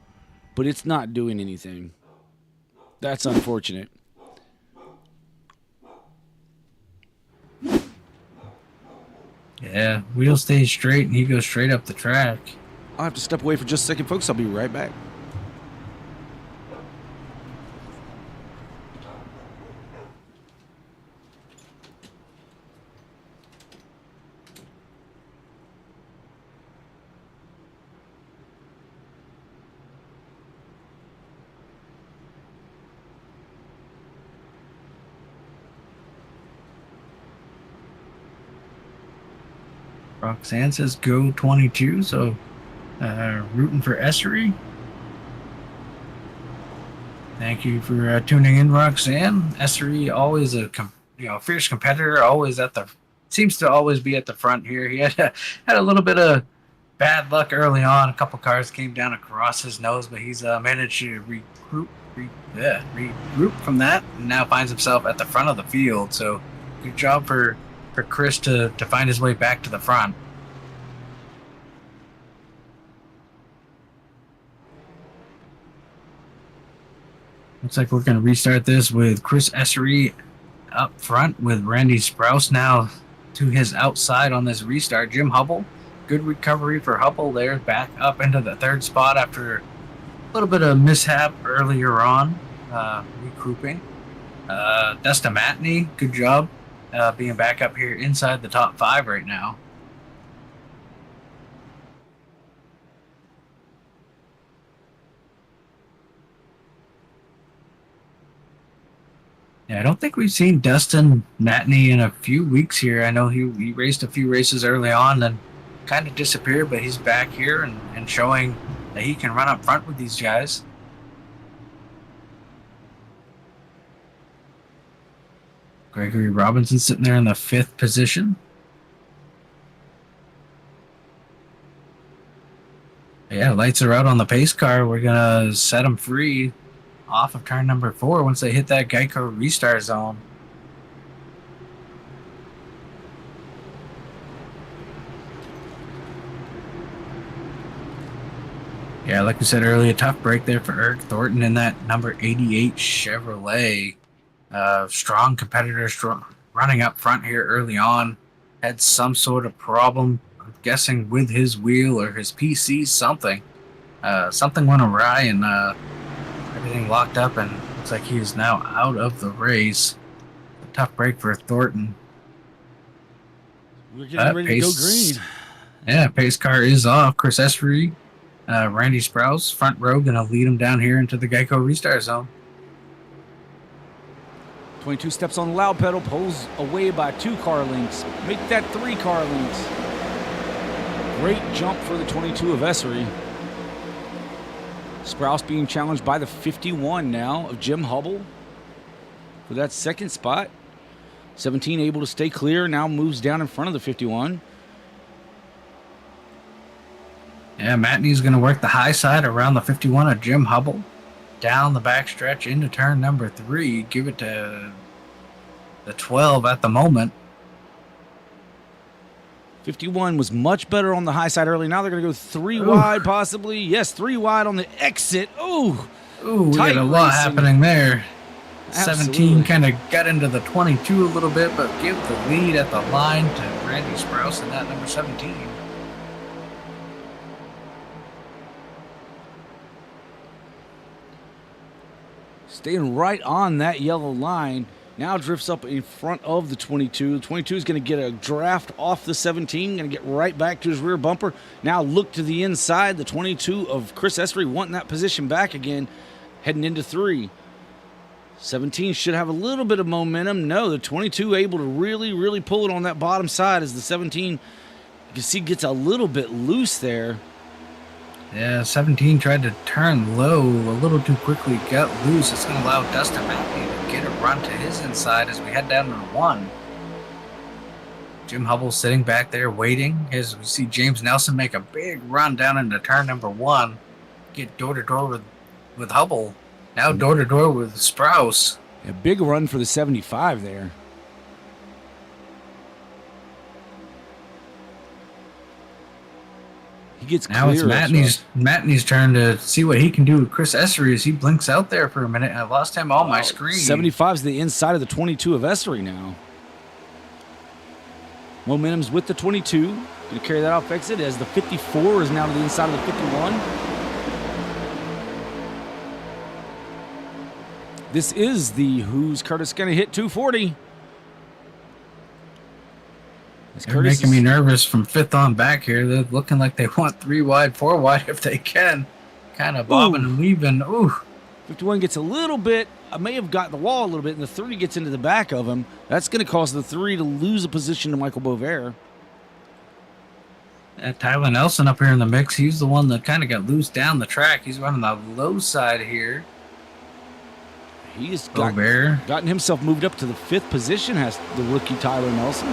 but it's not doing anything. That's unfortunate. Yeah, wheel stays straight, and he goes straight up the track. I'll have to step away for just a second, folks. I'll be right back. Roxanne says go 22, so rooting for Essery. Thank you for tuning in, Roxanne. Essery, always a fierce competitor, seems to always be at the front here. He had a little bit of bad luck early on. A couple cars came down across his nose, but he's managed to regroup from that, and now finds himself at the front of the field. So good job for Chris to find his way back to the front. Looks like we're going to restart this with Chris Essery up front with Randy Sprouse now to his outside on this restart. Jim Hubble, good recovery for Hubble there, back up into the third spot after a little bit of mishap earlier on, regrouping. Dustin Matney, good job. Being back up here inside the top 5 right now. Yeah, I don't think we've seen Dustin Matney in a few weeks here. I know he raced a few races early on, then kind of disappeared, but he's back here and showing that he can run up front with these guys. Gregory Robinson sitting there in the 5th position. Yeah, lights are out on the pace car. We're going to set them free off of turn number 4 once they hit that Geico restart zone. Yeah, like we said earlier, tough break there for Eric Thornton in that number 88 Chevrolet. Strong competitor, running up front here early on. Had some sort of problem, I'm guessing, with his wheel or his PC, something. Something went awry and everything locked up, and looks like he is now out of the race. A tough break for Thornton. We're getting ready to go green. Yeah, pace car is off. Chris Essery, Randy Sprouse, front row, going to lead him down here into the Geico restart zone. 22 steps on the loud pedal, pulls away by 2 car lengths. Make that 3 car lengths. Great jump for the 22 of Essery. Sprouse being challenged by the 51 now of Jim Hubble for that 2nd spot. 17 able to stay clear, now moves down in front of the 51. Yeah, Matney's going to work the high side around the 51 of Jim Hubble. Down the backstretch into turn number 3. Give it to the 12 at the moment. 51 was much better on the high side early. Now they're going to go 3 wide, possibly. Yes, 3 wide on the exit. Ooh, we had a lot happening there. Absolutely. 17 kind of got into the 22 a little bit, but give the lead at the line to Randy Sprouse in that number 17. Staying right on that yellow line. Now drifts up in front of the 22. The 22 is going to get a draft off the 17. Going to get right back to his rear bumper. Now look to the inside. The 22 of Chris Essery wanting that position back again. Heading into 3. 17 should have a little bit of momentum. No, the 22 able to really pull it on that bottom side as the 17, you can see, gets a little bit loose there. Yeah, 17 tried to turn low a little too quickly, got loose. It's going to allow Dustin Matney to get a run to his inside as we head down to 1. Jim Hubble sitting back there waiting as we see James Nelson make a big run down into turn number 1. Get door-to-door with Hubble. Now door-to-door with Sprouse. A big run for the 75 there. He gets now it's Matney's turn to see what he can do with Chris Essery as he blinks out there for a minute. I lost him on my screen. 75's the inside of the 22 of Essery now. Momentum's with the 22. Going to carry that off exit as the 54 is now to the inside of the 51. This is the Who's Curtis going to hit 240. They're making me nervous from 5th on back here. They're looking like they want 3 wide, 4 wide if they can. Kind of bobbing and weaving. Ooh. 51 gets a little bit, may have gotten the wall a little bit, and the 3 gets into the back of him. That's going to cause the 3 to lose a position to Michael Bovair. Tyler Nelson up here in the mix. He's the one that kind of got loose down the track. He's running the low side here. He's gotten himself moved up to the 5th position, has the rookie Tyler Nelson.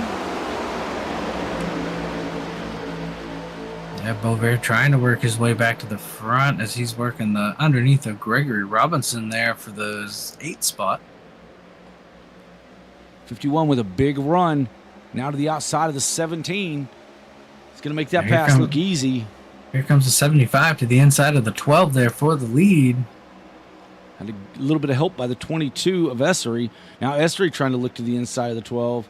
Yeah, Bovair trying to work his way back to the front as he's working the underneath of Gregory Robinson there for the 8th spot. 51 with a big run. Now to the outside of the 17. He's going to make that pass look easy. Here comes the 75 to the inside of the 12 there for the lead. Had a little bit of help by the 22 of Essery. Now Essery trying to look to the inside of the 12.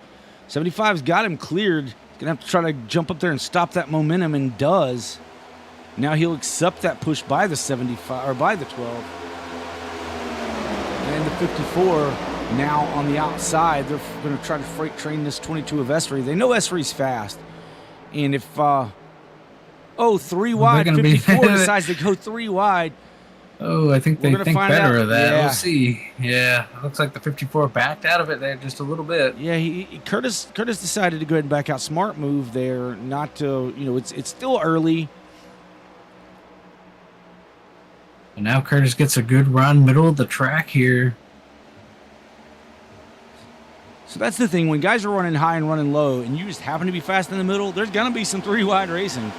75's got him cleared. Gonna have to try to jump up there and stop that momentum, and does. Now he'll accept that push by the 75 or by the 12. And the 54 now on the outside. They're going to try to freight train this 22 of Essery. They know Essery's fast, and if 3 wide, 54 decides to go 3 wide. Oh, I think they think better of that. Yeah. We'll see. Yeah, looks like the 54 backed out of it there just a little bit. Yeah, Curtis decided to go ahead and back out. Smart move there, not to, it's still early. And now Curtis gets a good run, middle of the track here. So that's the thing. When guys are running high and running low, and you just happen to be fast in the middle, there's going to be some 3 wide racing.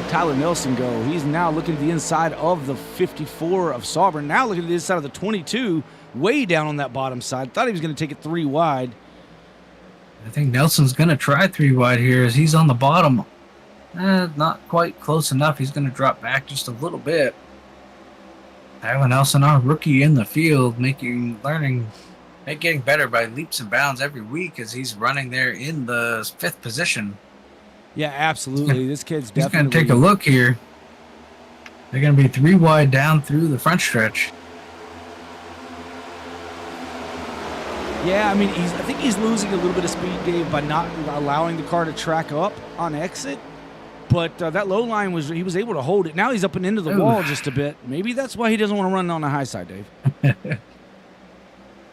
Tyler Nelson go. He's now looking at the inside of the 54 of Sauber. Now looking at the inside of the 22, way down on that bottom side. Thought he was going to take it 3 wide. I think Nelson's going to try 3 wide here as he's on the bottom. Not quite close enough. He's going to drop back just a little bit. Tyler Nelson, our rookie in the field, getting better by leaps and bounds every week as he's running there in the 5th position. Yeah, absolutely. This kid's He's definitely... going to take a look here. They're going to be 3 wide down through the front stretch. Yeah, I mean, I think he's losing a little bit of speed, Dave, by not allowing the car to track up on exit. But that low line, he was able to hold it. Now he's up and into the wall just a bit. Maybe that's why he doesn't want to run on the high side, Dave.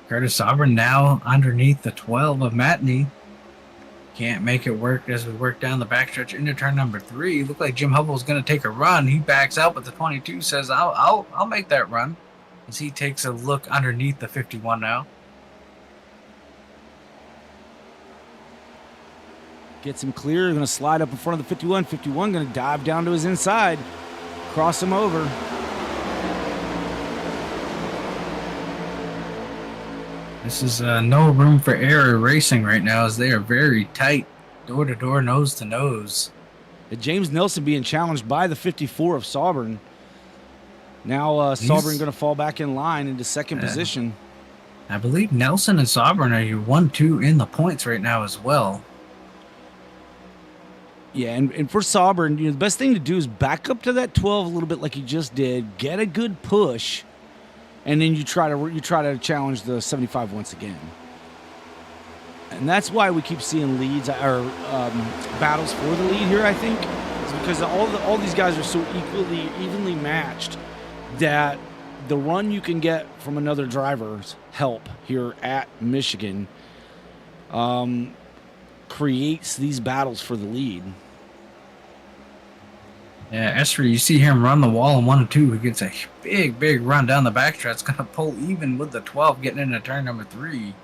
Curtis Auburn now underneath the 12 of Matney. Can't make it work as we work down the backstretch into turn number 3. Looked like Jim Hubble's going to take a run. He backs out, but the 22 says, "I'll make that run." As he takes a look underneath the 51 now. Gets him clear. Going to slide up in front of the 51. 51 going to dive down to his inside. Cross him over. This is no room for error racing right now, as they are very tight, door to door, nose to nose. James Nelson being challenged by the 54 of Sauber. Now Sauber going to fall back in line into second position. I believe Nelson and Sauber are your 1-2 in the points right now as well. Yeah, and for Sauber, the best thing to do is back up to that 12 a little bit like you just did, get a good push, and then you try to challenge the 75 once again. And that's why we keep seeing leads or battles for the lead here, I think. It's because all these guys are so evenly matched that the run you can get from another driver's help here at Michigan creates these battles for the lead. Yeah, Esri, you see him run the wall in 1 and 2. He gets a big run down the backstretch. It's going to pull even with the 12 getting into turn number 3.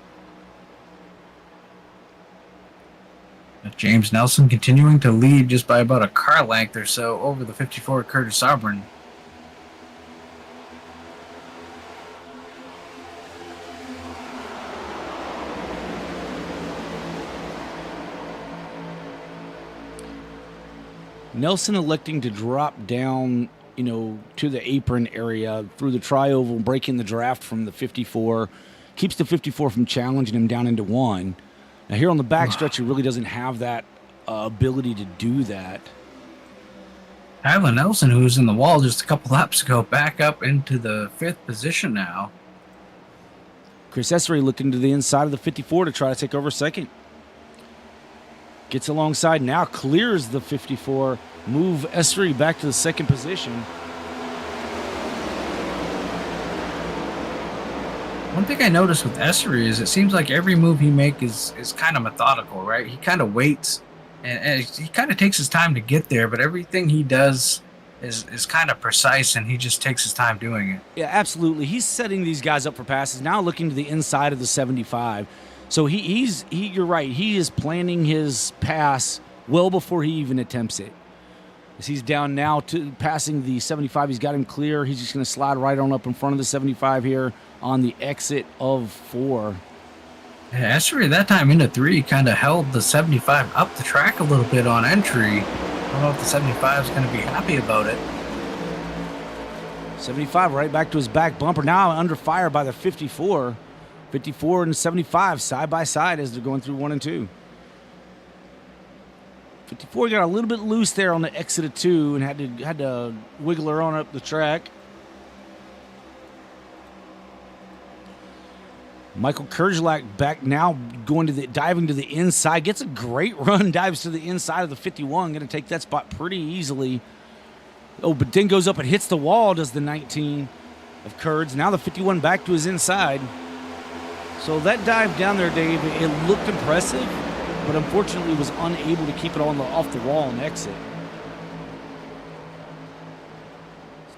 James Nelson continuing to lead just by about a car length or so over the 54 Curtis Sauber. Nelson electing to drop down, to the apron area through the tri-oval, breaking the draft from the 54. Keeps the 54 from challenging him down into 1. Now here on the backstretch, he really doesn't have that ability to do that. Tyler Nelson, who was in the wall just a couple laps ago, back up into the 5th position now. Chris Esri looking to the inside of the 54 to try to take over second. Gets alongside now, clears the 54, move Esri back to the second position. One thing I noticed with Esri is it seems like every move he makes is kind of methodical, right? He kind of waits and he kind of takes his time to get there, but everything he does is kind of precise, and he just takes his time doing it. Yeah, absolutely. He's setting these guys up for passes, now looking to the inside of the 75. So you're right. He is planning his pass well before he even attempts it. As he's down now to passing the 75, he's got him clear. He's just going to slide right on up in front of the 75 here on the exit of 4. Yeah, Esri that time into 3 kind of held the 75 up the track a little bit on entry. I don't know if the 75 is going to be happy about it. 75 right back to his back bumper. Now under fire by the 54. 54 and 75 side by side as they're going through 1 and 2. 54 got a little bit loose there on the exit of 2 and had to wiggle her on up the track. Michael Kerjelak back now diving to the inside, gets a great run, dives to the inside of the 51, going to take that spot pretty easily. Oh, but then goes up and hits the wall, does the 19 of Kurds. Now the 51 back to his inside. So that dive down there, Dave, it looked impressive, but unfortunately was unable to keep it off the wall and exit.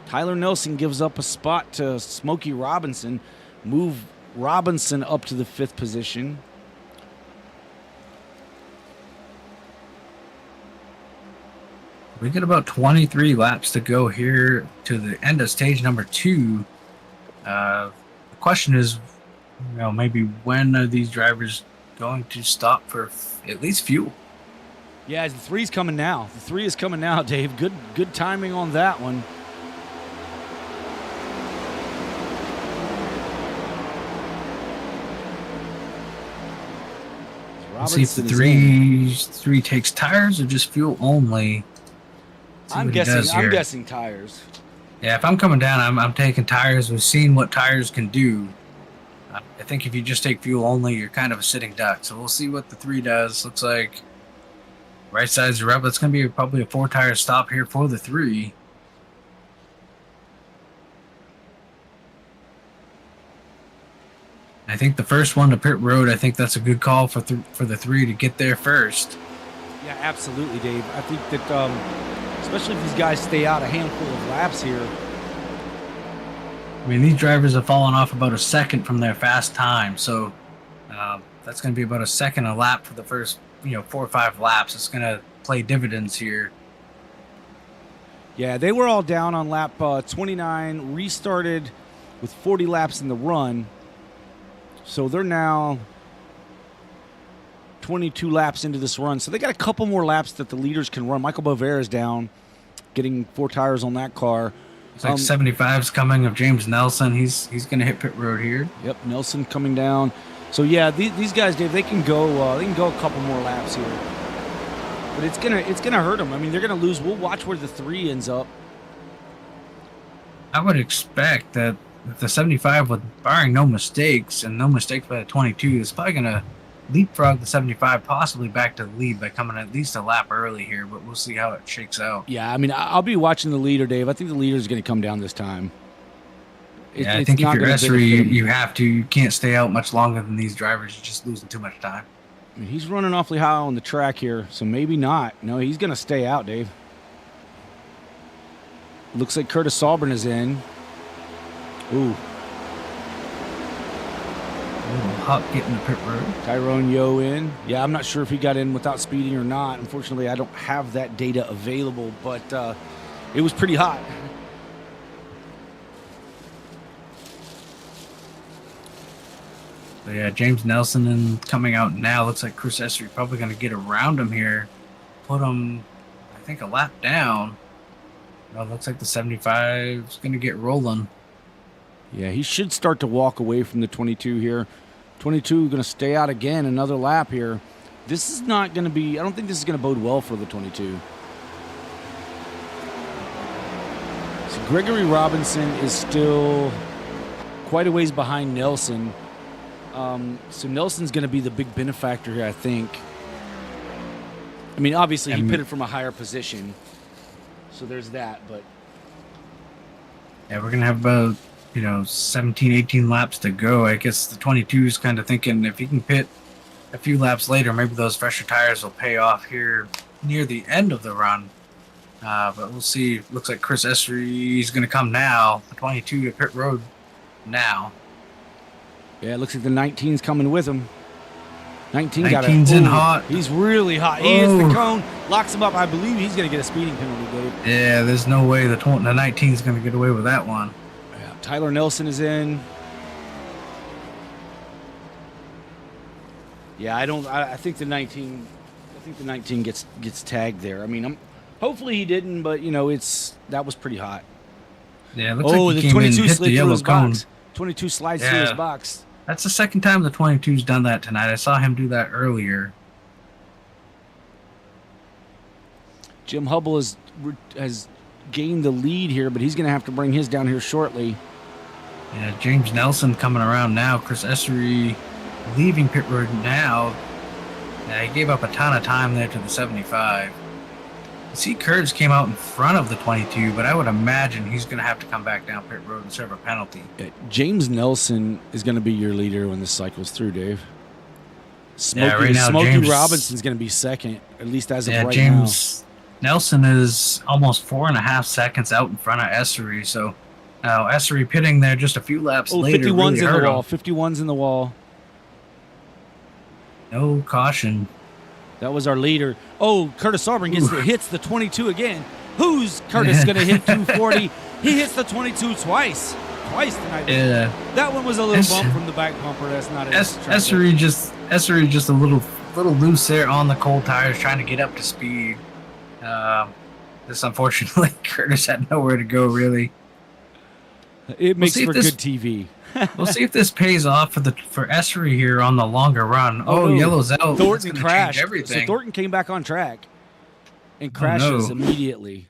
Tyler Nelson gives up a spot to Smokey Robinson, move Robinson up to the 5th position. We got about 23 laps to go here to the end of stage number 2. The question is, maybe when are these drivers going to stop for at least fuel? Yeah, the 3's coming now. The 3 is coming now, Dave. Good timing on that one. Let's see if the three takes tires or just fuel only. I'm guessing tires. Yeah, if I'm coming down, I'm taking tires. We've seen what tires can do. I think if you just take fuel only, you're kind of a sitting duck. So we'll see what the 3 does. Looks like right side's the rebel. It's going to be probably a 4-tire stop here for the 3. I think the first one to pit road, I think that's a good call for the 3 to get there first. Yeah, absolutely, Dave. I think that especially if these guys stay out a handful of laps here. I mean, these drivers have fallen off about a second from their fast time, so that's going to be about a second a lap for the first 4 or 5 laps, it's going to play dividends here. Yeah, they were all down on lap 29, restarted with 40 laps in the run. So they're now 22 laps into this run. So they got a couple more laps that the leaders can run. Michael Bover is down, getting 4 tires on that car. It's like 75's coming of James Nelson. He's going to hit pit road here. Yep, Nelson coming down. So yeah, these guys, Dave, they can go a couple more laps here. But it's gonna hurt them. I mean, they're gonna lose. We'll watch where the 3 ends up. I would expect that the 75, with barring no mistakes and no mistakes by the 22, is probably going to leapfrog the 75 possibly back to the lead by coming at least a lap early here, but we'll see how it shakes out. Yeah, I mean, I'll be watching the leader, Dave. I think the leader is going to come down this time. I think if you're Esri, you can't stay out much longer than these drivers. You're just losing too much time. I mean, he's running awfully high on the track here, so maybe not. No, he's going to stay out, Dave. Looks like Curtis Salburn is in. Ooh. Huck getting the pit road. Tyrone Yo in. Yeah, I'm not sure if he got in without speeding or not. Unfortunately, I don't have that data available, but it was pretty hot. So yeah, James Nelson and coming out now. Looks like Chris Esri probably going to get around him here. Put him, I think, a lap down. Well, looks like the 75 is going to get rolling. Yeah, he should start to walk away from the 22 here. 22 going to stay out again, another lap here. This is not going to be, I don't think this is going to bode well for the 22. So Gregory Robinson is still quite a ways behind Nelson. So Nelson's going to be the big benefactor here, I think. I mean, obviously he pitted from a higher position, so there's that. But yeah, we're going to have about 17, 18 laps to go. I guess the 22 is kind of thinking if he can pit a few laps later, maybe those fresher tires will pay off here near the end of the run. But we'll see. Looks like Chris Esri is going to come now. The 22 to pit road now. Yeah, it looks like the 19's coming with him. 19's in hot. He's really hot. He hits the cone, locks him up. I believe he's going to get a speeding penalty, Dave. Yeah, there's no way the 19's going to get away with that one. Yeah, Tyler Nelson is in. Yeah, I think the 19. I think the 19 gets tagged there. I mean, hopefully he didn't, but that was pretty hot. Yeah, it looks like he the 22 hit slid the through his cone. box. 22 slides through his box. That's the second time the 22's done that tonight. I saw him do that earlier. Jim Hubble has gained the lead here, but he's going to have to bring his down here shortly. Yeah, James Nelson coming around now. Chris Esri leaving pit road now. Yeah, he gave up a ton of time there to the 75. See, Kurtz came out in front of the 22, but I would imagine he's going to have to come back down pit road and serve a penalty. James Nelson is going to be your leader when this cycle's through, Dave. Right now, Smokey Robinson's going to be second, at least as of right James Nelson is almost 4.5 seconds out in front of Esri, so now Esri pitting there just a few laps later. 51's really in the wall. 51's in the wall. No caution. That was our leader. Oh, Curtis Sauber hits the 22 again. Who's Curtis going to hit 240? He hits the 22 twice tonight. Yeah. That one was a little bump from the back bumper. That's not Esri just a little loose there on the cold tires, trying to get up to speed. This unfortunately, Curtis had nowhere to go really. It makes for good TV. We'll see if this pays off for Esri here on the longer run. Yellow's out. Thornton crashed. Everything. So Thornton came back on track and crashes immediately.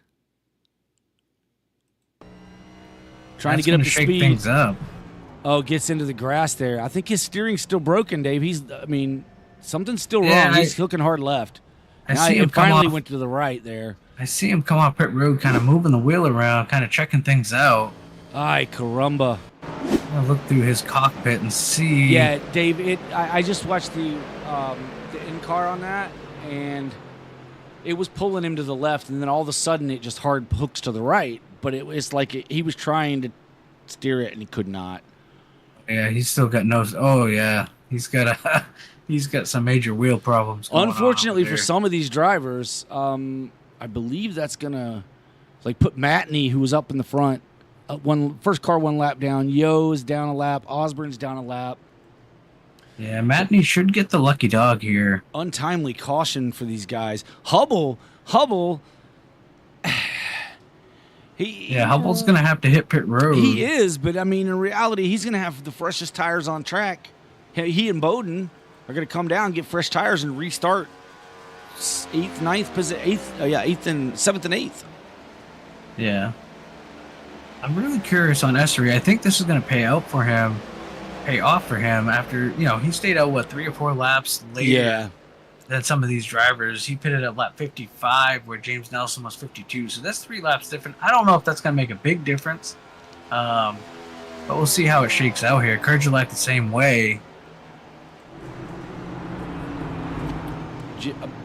Trying to get up to shake speed. Things up. Oh, gets into the grass there. I think his steering's still broken, Dave. Something's still wrong. He's hooking hard left. I see him finally went to the right there. I see him come off pit road, kind of moving the wheel around, kind of checking things out. Ay, caramba. I'll look through his cockpit and see. Yeah, Dave, I just watched the in-car on that, and it was pulling him to the left, and then all of a sudden it just hard hooks to the right. But it's like he was trying to steer it, and he could not. Yeah, he's still got no. Oh, yeah. He's got He's got some major wheel problems. Unfortunately for some of these drivers, I believe that's gonna put Matney, who was up in the front, first car 1 lap down. Yo is down a lap. Osborne's down a lap. Yeah, Matney should get the lucky dog here. Untimely caution for these guys. Hubble. Hubble's gonna have to hit pit road. He is, but I mean, in reality, he's gonna have the freshest tires on track. He and Bowden are gonna come down, get fresh tires, and restart 8th, 7th, and 8th. Yeah. I'm really curious on Essery. I think this is going to pay off for him after, he stayed out, 3 or 4 laps later than some of these drivers. He pitted at lap 55 where James Nelson was 52. So that's 3 laps different. I don't know if that's going to make a big difference. But we'll see how it shakes out here. Kerjelak the same way.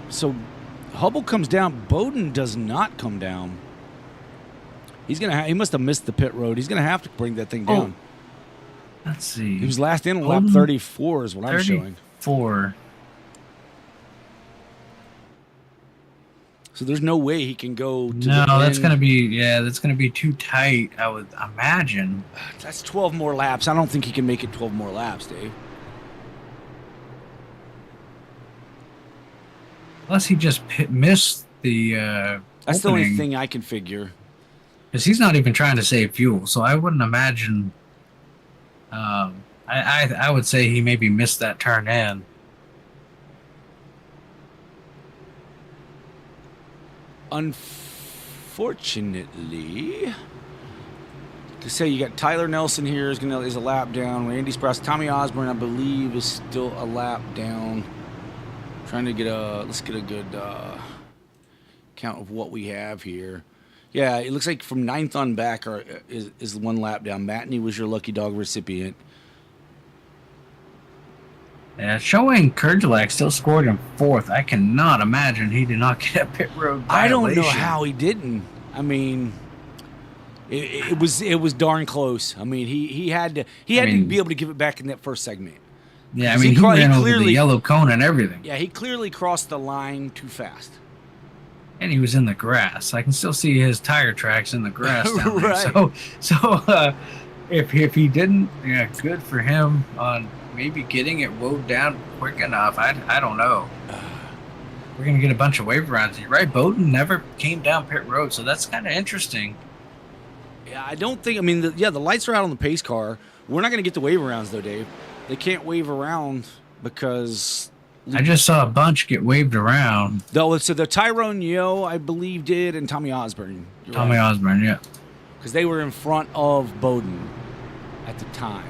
So Hubble comes down. Bowden does not come down. He must have missed the pit road. He's gonna have to bring that thing down. Let's see. He was last in on lap 34 is what I'm showing. 34. So there's no way he can go to that's gonna be too tight, I would imagine. That's 12 more laps. I don't think he can make it 12 more laps, Dave. Unless he just missed the That's the only thing I can figure. Because he's not even trying to save fuel, so I wouldn't imagine. I would say he maybe missed that turn in. Unfortunately, to say you got Tyler Nelson here is a lap down. Randy Sprouse, Tommy Osborne, I believe, is still a lap down. Trying to let's get a good count of what we have here. Yeah, it looks like from 9th on back is 1 lap down. Matney was your lucky dog recipient. Yeah, showing Kerjelak still scored in 4th. I cannot imagine he did not get a pit road violation. I don't know how he didn't. I mean, it was darn close. I mean, he had to be able to give it back in that first segment. Yeah, I mean, he ran over the yellow cone and everything. Yeah, he clearly crossed the line too fast. And he was in the grass. I can still see his tire tracks in the grass down there. Right. So if he didn't, good for him on maybe getting it woed down quick enough. I don't know. We're gonna get a bunch of wave rounds. You're right. Bowden never came down pit road, so that's kind of interesting. Yeah, I don't think. I mean, the lights are out on the pace car. We're not gonna get the wave rounds though, Dave. They can't wave around because. I just saw a bunch get waved around. So the Tyrone Yo, I believe, did, and Tommy Osborne. Osborne, yeah. Because they were in front of Bowden at the time.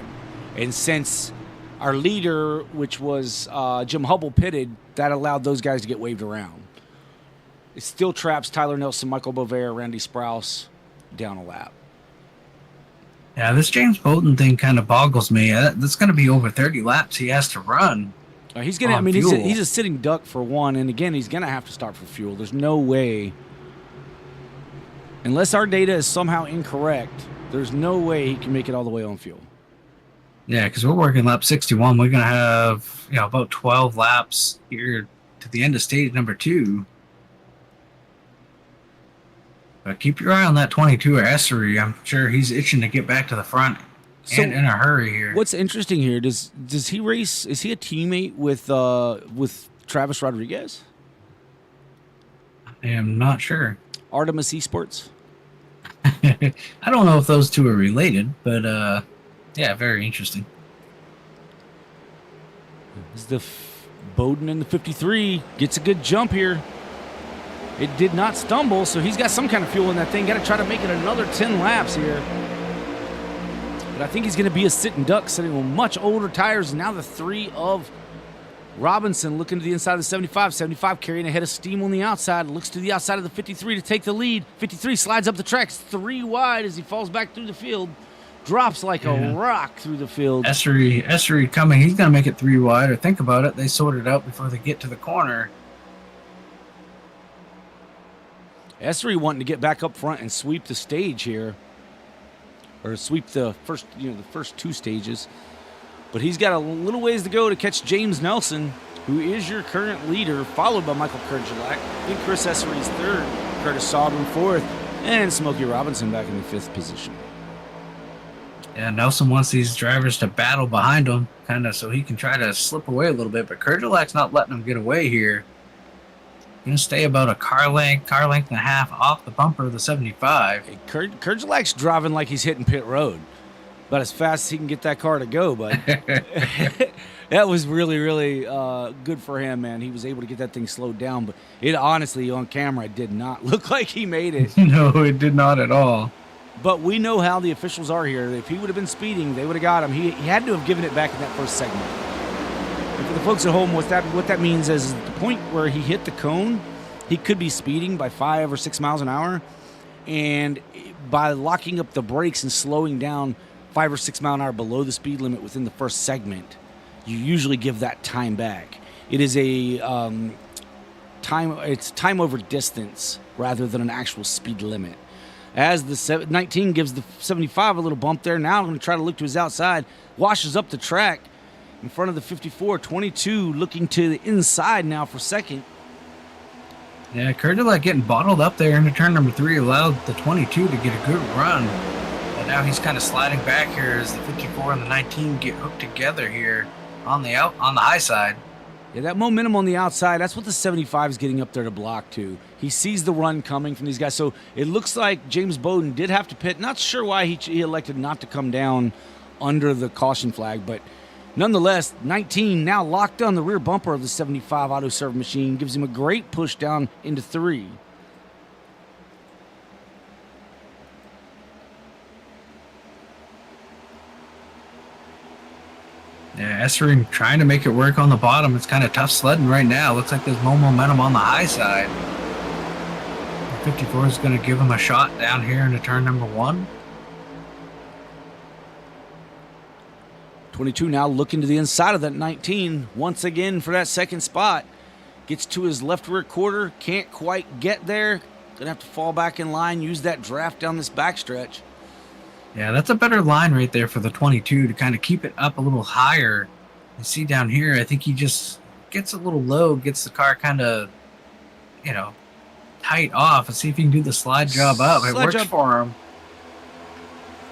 And since our leader, which was Jim Hubble, pitted, that allowed those guys to get waved around. It still traps Tyler Nelson, Michael Bovair, Randy Sprouse down a lap. Yeah, this James Bowden thing kind of boggles me. That's going to be over 30 laps he has to run. He's gonna. I mean, he's a sitting duck for one, and again, he's gonna have to start for fuel. There's no way, unless our data is somehow incorrect. There's no way he can make it all the way on fuel. Yeah, because we're working lap 61. We're gonna have about 12 laps here to the end of stage number 2. But keep your eye on that 22 Essery. I'm sure he's itching to get back to the front. So and in a hurry here. What's interesting here, does he race? Is he a teammate with Travis Rodriguez? I am not sure. Artemis Esports? I don't know if those two are related, but yeah, very interesting. This is the Bowden in the 53 gets a good jump here. It did not stumble, so he's got some kind of fuel in that thing. Got to try to make it another 10 laps here. But I think he's going to be a sitting duck, sitting on much older tires. Now the 3 of Robinson looking to the inside of the 75. 75 carrying a head of steam on the outside. Looks to the outside of the 53 to take the lead. 53 slides up the tracks 3 wide as he falls back through the field. Drops like a rock through the field. Essery coming. He's going to make it 3 wide. Or think about it. They sort it out before they get to the corner. Essery wanting to get back up front and sweep the stage here. Or sweep the first 2 stages. But he's got a little ways to go to catch James Nelson, who is your current leader, followed by Michael Kerjelak. I think Chris Essery's third, Curtis Saubern fourth, and Smokey Robinson back in the fifth position. Yeah, Nelson wants these drivers to battle behind him, kind of so he can try to slip away a little bit, but Kerjelak's not letting him get away here. Going to stay about a car length and a half off the bumper of the 75. Hey, Kerjelak's driving like he's hitting pit road, about as fast as he can get that car to go, but that was really, really good for him, man. He was able to get that thing slowed down, but it honestly, on camera, did not look like he made it. No, it did not at all. But we know how the officials are here. If he would have been speeding, they would have got him. He had to have given it back in that first segment. And for the folks at home, what that means is the point where he hit the cone, he could be speeding by 5 or 6 miles an hour. And by locking up the brakes and slowing down 5 or 6 mile an hour below the speed limit within the first segment, you usually give that time back. It is a time over distance rather than an actual speed limit. As the 19 gives the 75 a little bump there, now I'm going to try to look to his outside, washes up the track in front of the 54. 22 looking to the inside now for second. Yeah, Kerjelak getting bottled up there into turn number 3 allowed the 22 to get a good run. But now he's kind of sliding back here as the 54 and the 19 get hooked together here on the high side. Yeah, that momentum on the outside, that's what the 75 is getting up there to block to. He sees the run coming from these guys. So it looks like James Bowden did have to pit. Not sure why he elected not to come down under the caution flag, but nonetheless, 19 now locked on the rear bumper of the 75 auto serve machine, gives him a great push down into 3. Yeah, Essery trying to make it work on the bottom. It's kind of tough sledding right now. Looks like there's no momentum on the high side. The 54 is going to give him a shot down here into turn number 1. 22 now looking to the inside of that 19 once again for that second spot. Gets to his left rear quarter, can't quite get there. Gonna have to fall back in line, use that draft down this backstretch. Yeah, that's a better line right there for the 22 to kind of keep it up a little higher. You see down here, I think he just gets a little low, gets the car kind of, tight off, and see if he can do the slide job up. It works for him.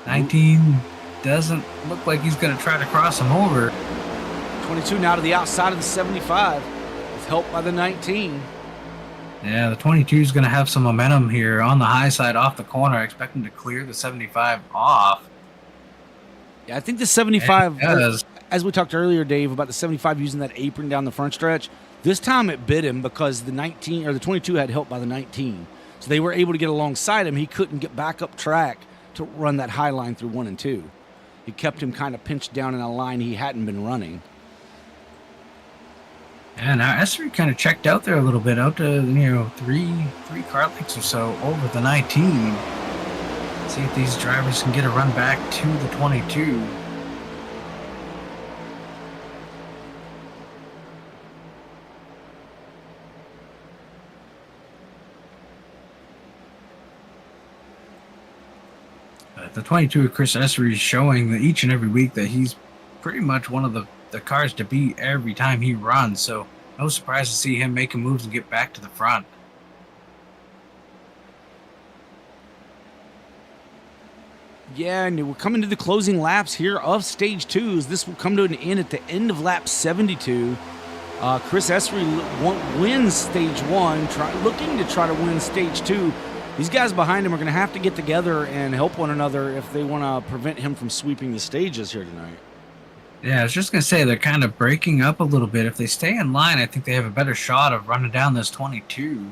19 doesn't look like he's going to try to cross him over. 22 now to the outside of the 75 with help by the 19. Yeah, the 22 is going to have some momentum here on the high side off the corner. I expect him to clear the 75 off. Yeah, I think the 75, as we talked earlier, Dave, about the 75 using that apron down the front stretch, this time it bit him because the 22 had help by the 19. So they were able to get alongside him. He couldn't get back up track to run that high line through 1 and 2. It kept him kind of pinched down in a line he hadn't been running. Yeah, now Essery kind of checked out there a little bit, out to, three car lengths or so over the 19. See if these drivers can get a run back to the 22. The 22 of Chris Essery is showing that each and every week that he's pretty much one of the cars to beat every time he runs, so no surprise to see him making moves and get back to the front. Yeah, and we're coming to the closing laps here of Stage 2. This will come to an end at the end of lap 72. Chris Essery wins Stage 1, looking to try to win Stage 2. These guys behind him are going to have to get together and help one another if they want to prevent him from sweeping the stages here tonight. Yeah, I was just going to say they're kind of breaking up a little bit. If they stay in line, I think they have a better shot of running down this 22.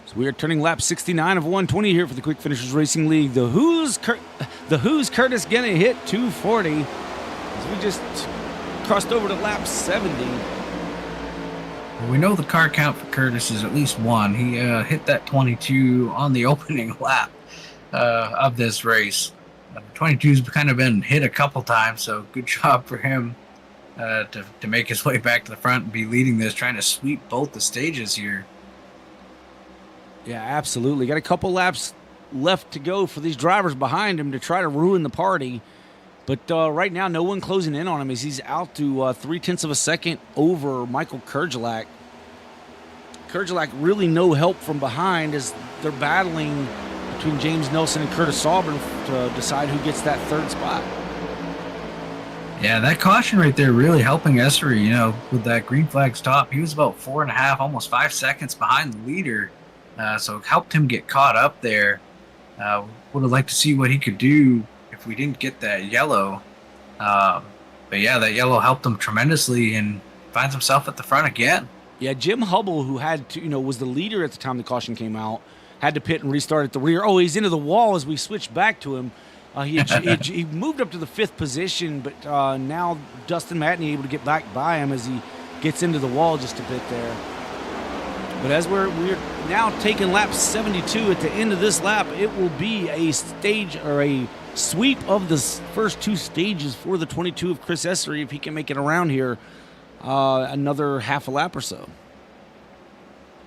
So we are turning lap 69 of 120 here for the Quick Finishers Racing League. The Who's Curtis going to hit 240. As we just crossed over to lap 70. Well, we know the car count for Curtis is at least 1. He hit that 22 on the opening lap of this race. 22's kind of been hit a couple times, so good job for him to make his way back to the front and be leading this, trying to sweep both the stages here. Yeah, absolutely. Got a couple laps left to go for these drivers behind him to try to ruin the party. But right now, no one closing in on him as he's out to 0.3 of a second over Michael Kerjelak. Kerjelak really no help from behind as they're battling between James Nelson and Curtis Auburn to decide who gets that third spot. Yeah, that caution right there really helping Esri, with that green flag stop. He was about 4.5, almost 5 seconds behind the leader. So it helped him get caught up there. Would have liked to see what he could do if we didn't get that yellow. But yeah, that yellow helped him tremendously and finds himself at the front again. Yeah, Jim Hubble, who had to, was the leader at the time the caution came out, had to pit and restart at the rear. Oh, he's into the wall as we switched back to him. He moved up to the 5th position, but now Dustin Matney able to get back by him as he gets into the wall just a bit there. But as we're now taking lap 72 at the end of this lap, it will be a stage or a sweep of the first 2 stages for the 22 of Chris Esri if he can make it around here another half a lap or so.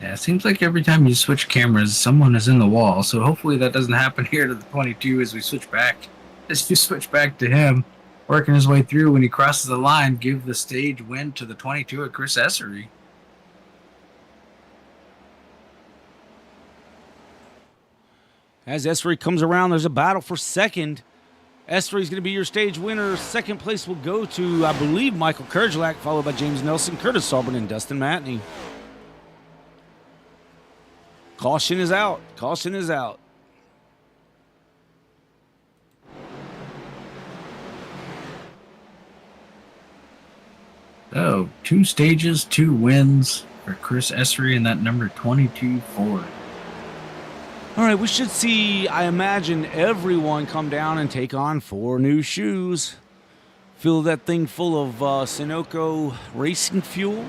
Yeah, it seems like every time you switch cameras, someone is in the wall. So hopefully that doesn't happen here to the 22 as we switch back. As you switch back to him, working his way through when he crosses the line, give the stage win to the 22 of Chris Esri. As Esri comes around, there's a battle for second. Esri's going to be your stage winner. Second place will go to, I believe, Michael Kerjelak, followed by James Nelson, Curtis Auburn, and Dustin Matney. Caution is out. Caution is out. So, 2 stages, 2 wins for Chris Esri and that number 22 Ford. All right, we should see, I imagine, everyone come down and take on 4 new shoes. Fill that thing full of Sunoco racing fuel.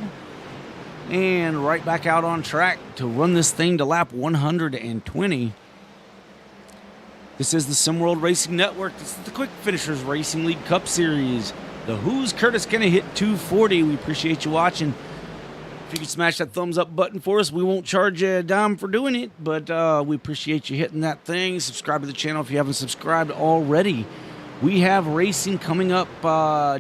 And right back out on track to run this thing to lap 120. This is the SimWorld Racing Network. This is the Quick Finishers Racing League Cup Series. The Who's Curtis gonna hit 240. We appreciate you watching. If you could smash that thumbs up button for us, we won't charge you a dime for doing it, but we appreciate you hitting that thing. Subscribe to the channel if you haven't subscribed already. We have racing coming up.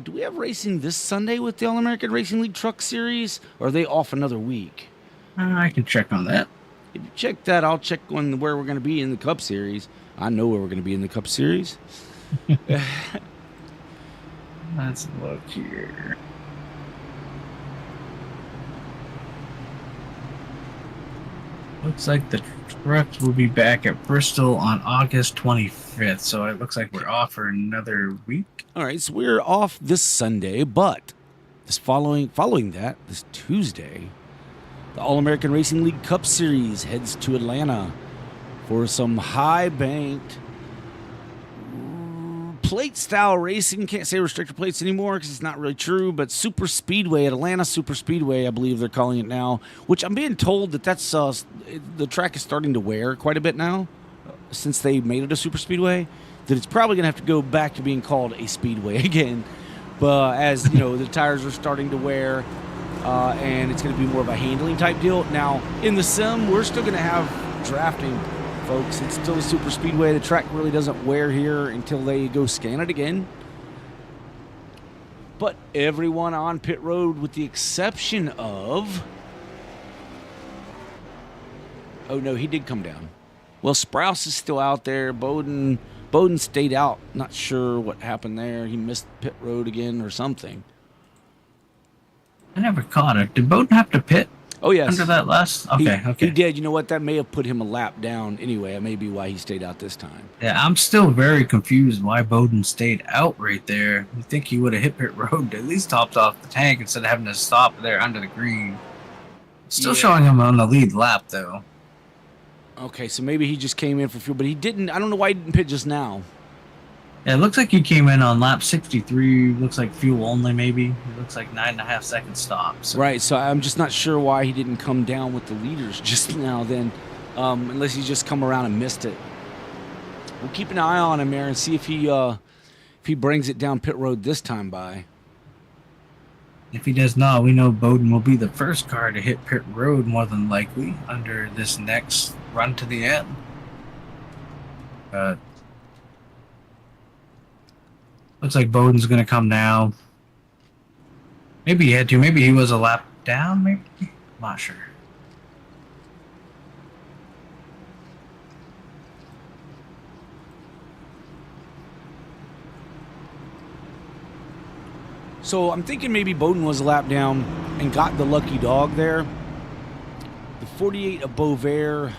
Do we have racing this Sunday with the All-American Racing League Truck Series? Or are they off another week? I can check on that. If you check that, I'll check on where we're going to be in the Cup Series. I know where we're going to be in the Cup Series. Let's look here. Looks like the trucks will be back at Bristol on August 25th, so it looks like we're off for another week. All right, so we're off this Sunday, but this following that, this Tuesday, the All-American Racing League Cup Series heads to Atlanta for some high-banked plate-style racing. Can't say restrictor plates anymore because it's not really true, but Super Speedway, Atlanta Super Speedway, I believe they're calling it now, which I'm being told that that's the track is starting to wear quite a bit now since they made it a Super Speedway, that it's probably going to have to go back to being called a Speedway again. But as the tires are starting to wear, and it's going to be more of a handling type deal. Now, in the sim, we're still going to have drafting, folks. It's still a Super Speedway. The track really doesn't wear here until they go scan it again. But everyone on pit road, with the exception of... Oh, no, he did come down. Well, Sprouse is still out there. Bowden stayed out. Not sure what happened there. He missed pit road again or something. I never caught it. Did Bowden have to pit? Oh, yes. Under that last? Okay. He did. You know what? That may have put him a lap down anyway. That may be why he stayed out this time. Yeah, I'm still very confused why Bowden stayed out right there. You think he would have hit pit road to at least topped off the tank instead of having to stop there under the green. Still showing him on the lead lap, though. Okay, so maybe he just came in for fuel, but he didn't. I don't know why he didn't pit just now. Yeah, it looks like he came in on lap 63. Looks like fuel only, maybe. It looks like 9.5 second stop. So. Right, so I'm just not sure why he didn't come down with the leaders just now then, unless he just come around and missed it. We'll keep an eye on him there and see if he brings it down pit road this time by. If he does not, we know Bowden will be the first car to hit pit road more than likely under this next run to the end. Looks like Bowden's going to come now. Maybe he had to. Maybe he was a lap down, maybe? I'm not sure. So I'm thinking maybe Bowden was a lap down and got the lucky dog there. The 48 of Beauvert.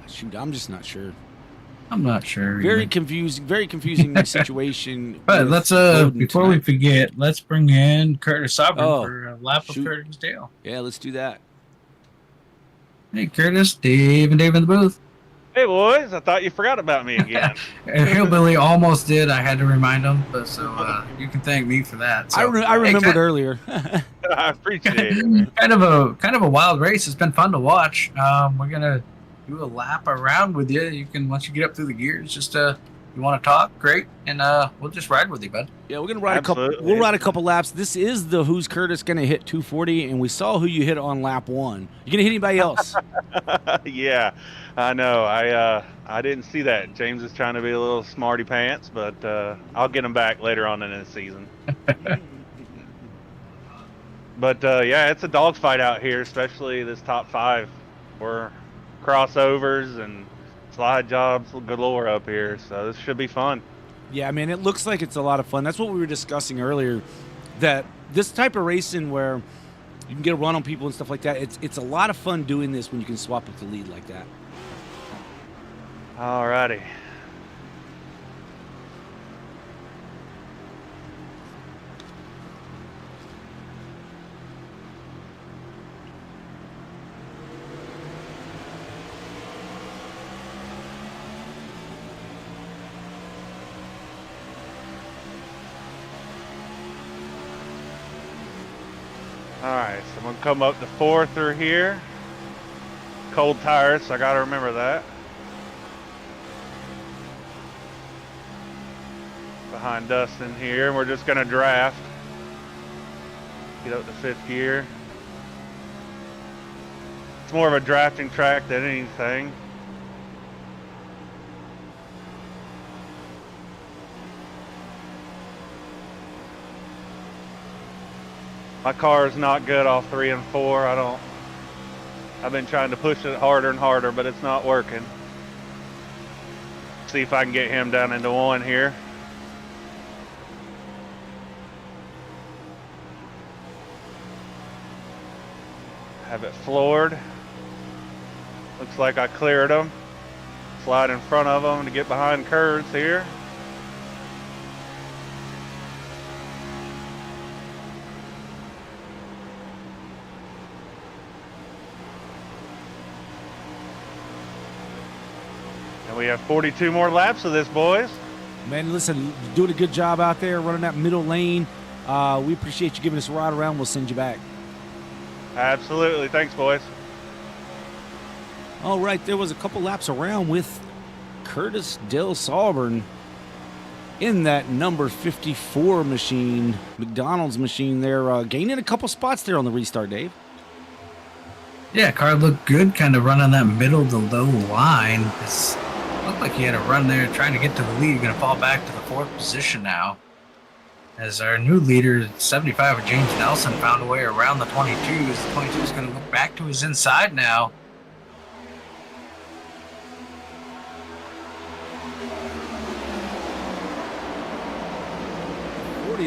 Shoot, I'm just not sure. I'm not sure. Very confusing situation. But let's before we forget, let's bring in Curtis Sauber for a lap of Curtis Dale. Yeah, let's do that. Hey Curtis, Dave in the booth. Hey boys, I thought you forgot about me again. Hillbilly almost did. I had to remind him, but so you can thank me for that. So, I remembered earlier. I appreciate it. Kind of a wild race. It's been fun to watch. We're gonna do a lap around with you. You can once you get up through the gears, just you want to talk, great, and we'll just ride with you, bud. Yeah, we're gonna ride Absolutely. a couple. We'll ride a couple laps. This is the Who's Curtis gonna hit 240, and we saw who you hit on lap 1. You gonna hit anybody else? Yeah, I know. I didn't see that. James is trying to be a little smarty pants, but I'll get him back later on in the season. But yeah, it's a dogfight out here, especially this top 5. We're crossovers and slide jobs galore up here, so this should be fun. Yeah, man, it looks like it's a lot of fun. That's what we were discussing earlier, that this type of racing where you can get a run on people and stuff like that, it's a lot of fun doing this when you can swap up the lead like that. Alrighty. Alright, so I'm going to come up to 4 through here. Cold tires, so I got to remember that. Behind Dustin here, and we're just going to draft. Get up to 5th gear. It's more of a drafting track than anything. My car is not good off 3 and 4. I've been trying to push it harder and harder, but it's not working. See if I can get him down into 1 here. Have it floored. Looks like I cleared him. Slide in front of him to get behind curves here. And we have 42 more laps of this, boys. Man, listen, doing a good job out there running that middle lane. We appreciate you giving us a ride around. We'll send you back. Absolutely. Thanks, boys. All right, there was a couple laps around with Curtis Del Sauber in that number 54 machine, McDonald's machine there, gaining a couple spots there on the restart, Dave. Yeah, car looked good, kind of running that middle to low line. It looked like he had a run there trying to get to the lead. Going to fall back to the 4th position now. As our new leader, 75 of James Nelson, found a way around the 22s. The 22 is going to look back to his inside now.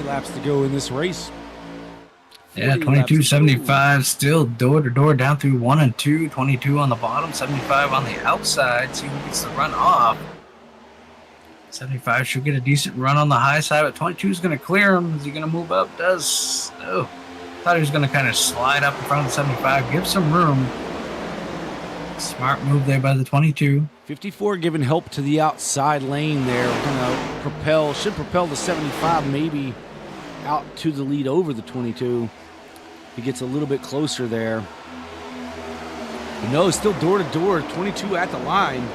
Laps to go in this race. Yeah, 22.75 still door to door down through 1 and 2. 22 on the bottom, 75 on the outside. See who gets the run off. 75 should get a decent run on the high side, but 22 is going to clear him. Is he going to move up? Does. Oh, thought he was going to kind of slide up in front of the 75, give some room. Smart move there by the 22. 54 giving help to the outside lane there. Should propel the 75 maybe out to the lead over the 22. He gets a little bit closer there. No, still door to door, 22 at the line.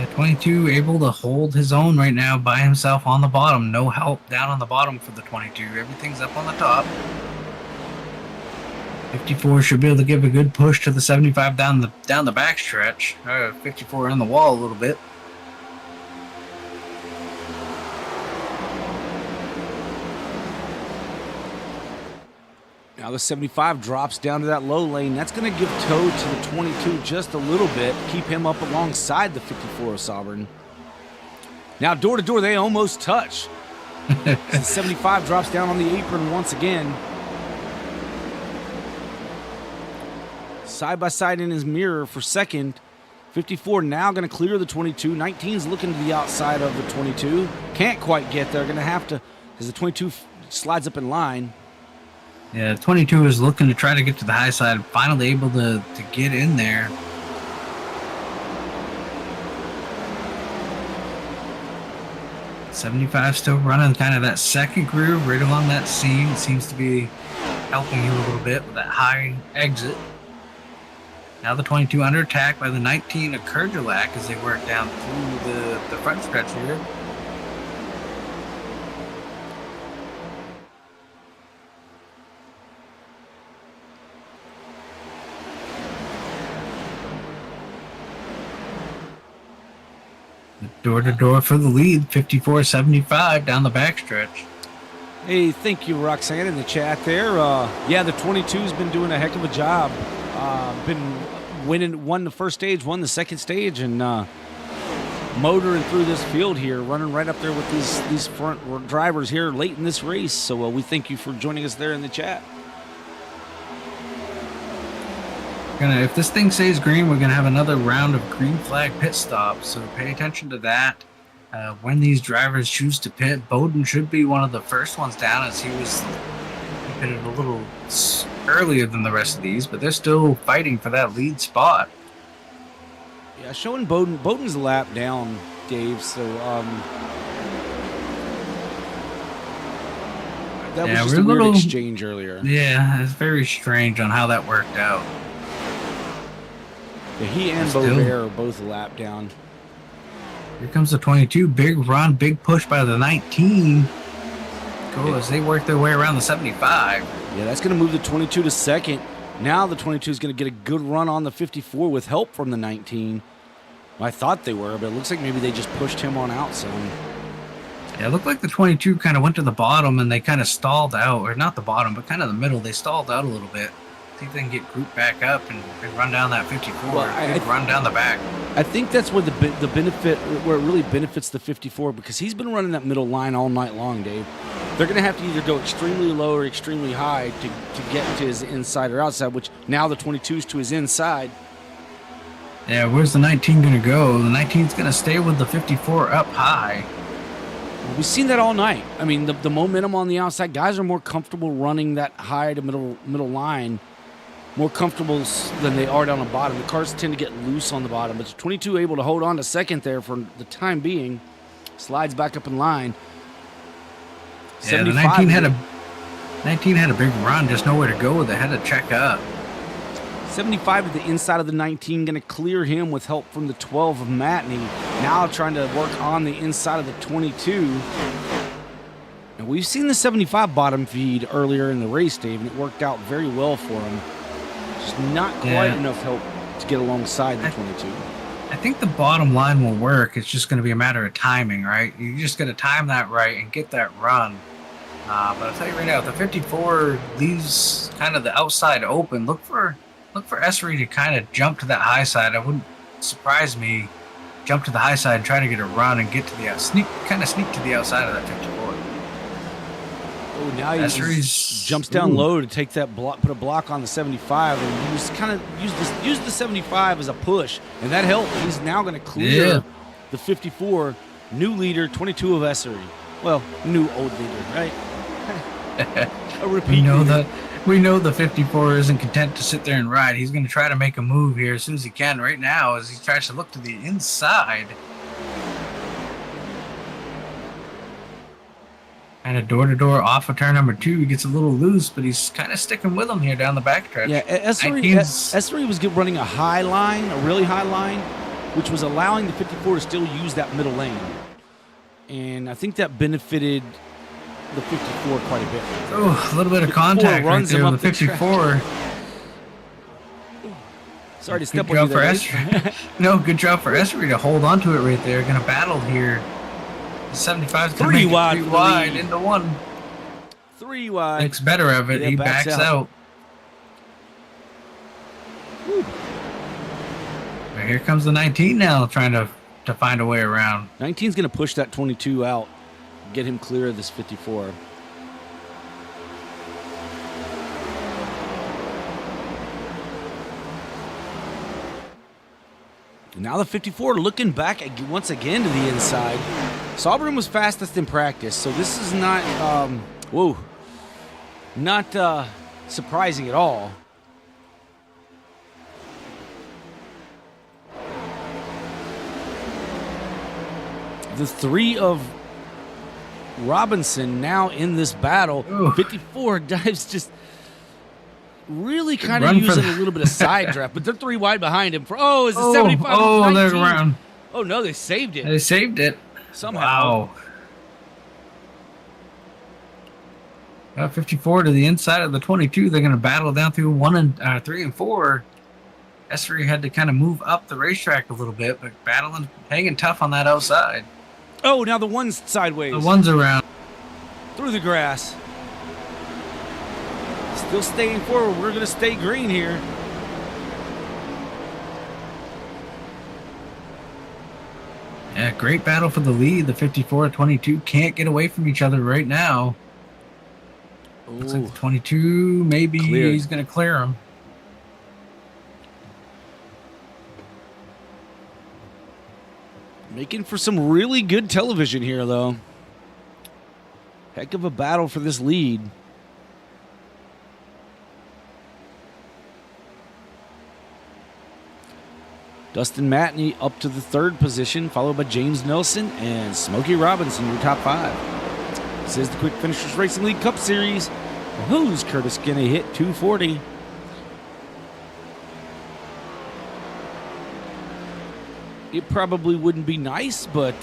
22 able to hold his own right now by himself on the bottom. No help down on the bottom for the 22. Everything's up on the top. 54 should be able to give a good push to the 75 down the back stretch. 54 on the wall a little bit. Now the 75 drops down to that low lane. That's going to give toe to the 22 just a little bit. Keep him up alongside the 54 of Sovereign. Now door to door, they almost touch. The 75 drops down on the apron once again. Side by side in his mirror for second. 54 now going to clear the 22. 19's looking to the outside of the 22. Can't quite get there. Going to have to, as the 22 slides up in line. Yeah, 22 is looking to try to get to the high side. Finally able to get in there. '75 still running kind of that second groove right along that seam. It seems to be helping you a little bit with that high exit. Now the 22 under attack by the 19 of Kurjalak as they work down through the front stretch here. Door to door for the lead, 54-75 down the backstretch. Hey, thank you, Roxanne, in the chat there. Yeah, the 22's been doing a heck of a job. Won the first stage, won the second stage, and motoring through this field here, running right up there with these front drivers here late in this race. So we thank you for joining us there in the chat. If this thing stays green, we're gonna have another round of green flag pit stops. So pay attention to that. When these drivers choose to pit, Bowden should be one of the first ones down, as he pitted a little earlier than the rest of these, but they're still fighting for that lead spot. Yeah, showing Bowden's a lap down, Dave. So that was just a weird exchange earlier. Yeah, it's very strange on how that worked out. Yeah, he and Beauvais are both a lap down. Here comes the 22. Big run, big push by the 19. Cool, as they work their way around the 75. Yeah, that's going to move the 22 to second. Now the 22 is going to get a good run on the 54 with help from the 19. Well, I thought they were, but it looks like maybe they just pushed him on out some. Yeah, it looked like the 22 kind of went to the bottom and they kind of stalled out. Or not the bottom, but kind of the middle. They stalled out a little bit. See if they can get grouped back up and run down that 54. Well, run down the back. I think that's where the benefit, where it really benefits the 54, because he's been running that middle line all night long, Dave. They're going to have to either go extremely low or extremely high to get to his inside or outside, which now the 22's to his inside. Yeah, where's the 19 going to go? The 19's going to stay with the 54 up high. We've seen that all night. I mean, the momentum on the outside, guys are more comfortable running that high to middle line, more comfortable than they are down the bottom. The cars tend to get loose on the bottom, but the 22 able to hold on to second there for the time being. Slides back up in line. Yeah, the 19 had a big run, just nowhere to go with it. Had to check up. 75 to the inside of the 19, going to clear him with help from the 12 of Matney. Now trying to work on the inside of the 22. And we've seen the 75 bottom feed earlier in the race, Dave, and it worked out very well for him. Just not quite enough help to get alongside the 22. I think the bottom line will work. It's just going to be a matter of timing, right? You just got to time that right and get that run. But I'll tell you right now, if the 54 leaves kind of the outside open, look for Essery to kind of jump to that high side. It wouldn't surprise me. Jump to the high side, try to get a run and get to the sneak to the outside of that 54. Oh, now he jumps down low to take that block, put a block on the 75, and use the 75 as a push, and that helped. He's now going to clear the 54. New leader, 22 of Essery. Well, new old leader, right? A repeat. We know the 54 isn't content to sit there and ride. He's going to try to make a move here as soon as he can. Right now, as he tries to look to the inside. Kind of door-to-door off of turn number 2. He gets a little loose, but he's kind of sticking with him here down the backstretch. Yeah, Essery was running a high line, a really high line, which was allowing the 54 to still use that middle lane. And I think that benefited the 54 quite a bit. Oh, a little bit of contact runs right there him with up the the 54. Sorry to step Good on job you for there. Esri. No, good job for Esri to hold on to it right there. Going to battle here. The 75 is going to Three make wide it 3 for the wide lead. into 1. 3 wide. Thinks better of it. Yeah, He backs backs out. out. But here comes the 19 now, trying to find a way around. 19's going to push that 22 out, get him clear of this 54. Now the 54 looking back once again to the inside. Sauberman was fastest in practice, so this is not, not surprising at all. The 3 of Robinson now in this battle. Ooh. 54 dives just really kind of Run for using the- a little bit of side draft, but they're 3 wide behind him. Is it Oh, 75? oh, 19? they're around. Oh no, they saved it They saved it. somehow. Wow. 54 to the inside of the 22. They're going to battle down through 3 and 4. Esri had to kind of move up the racetrack a little bit, but battling, hanging tough on that outside. Oh, now the one's sideways The one's around. through the grass. Still staying forward. We're going to stay green here. Yeah, great battle for the lead. The 54-22 can't get away from each other right now. Looks like Ooh. the 22, maybe Cleared. he's going to clear him. Making for some really good television here, though. Heck of a battle for this lead. Dustin Matney up to the 3rd position, followed by James Nelson and Smokey Robinson, your top 5. This is the Quick Finishers Racing League Cup Series. Who's Curtis going to hit 240? It probably wouldn't be nice, but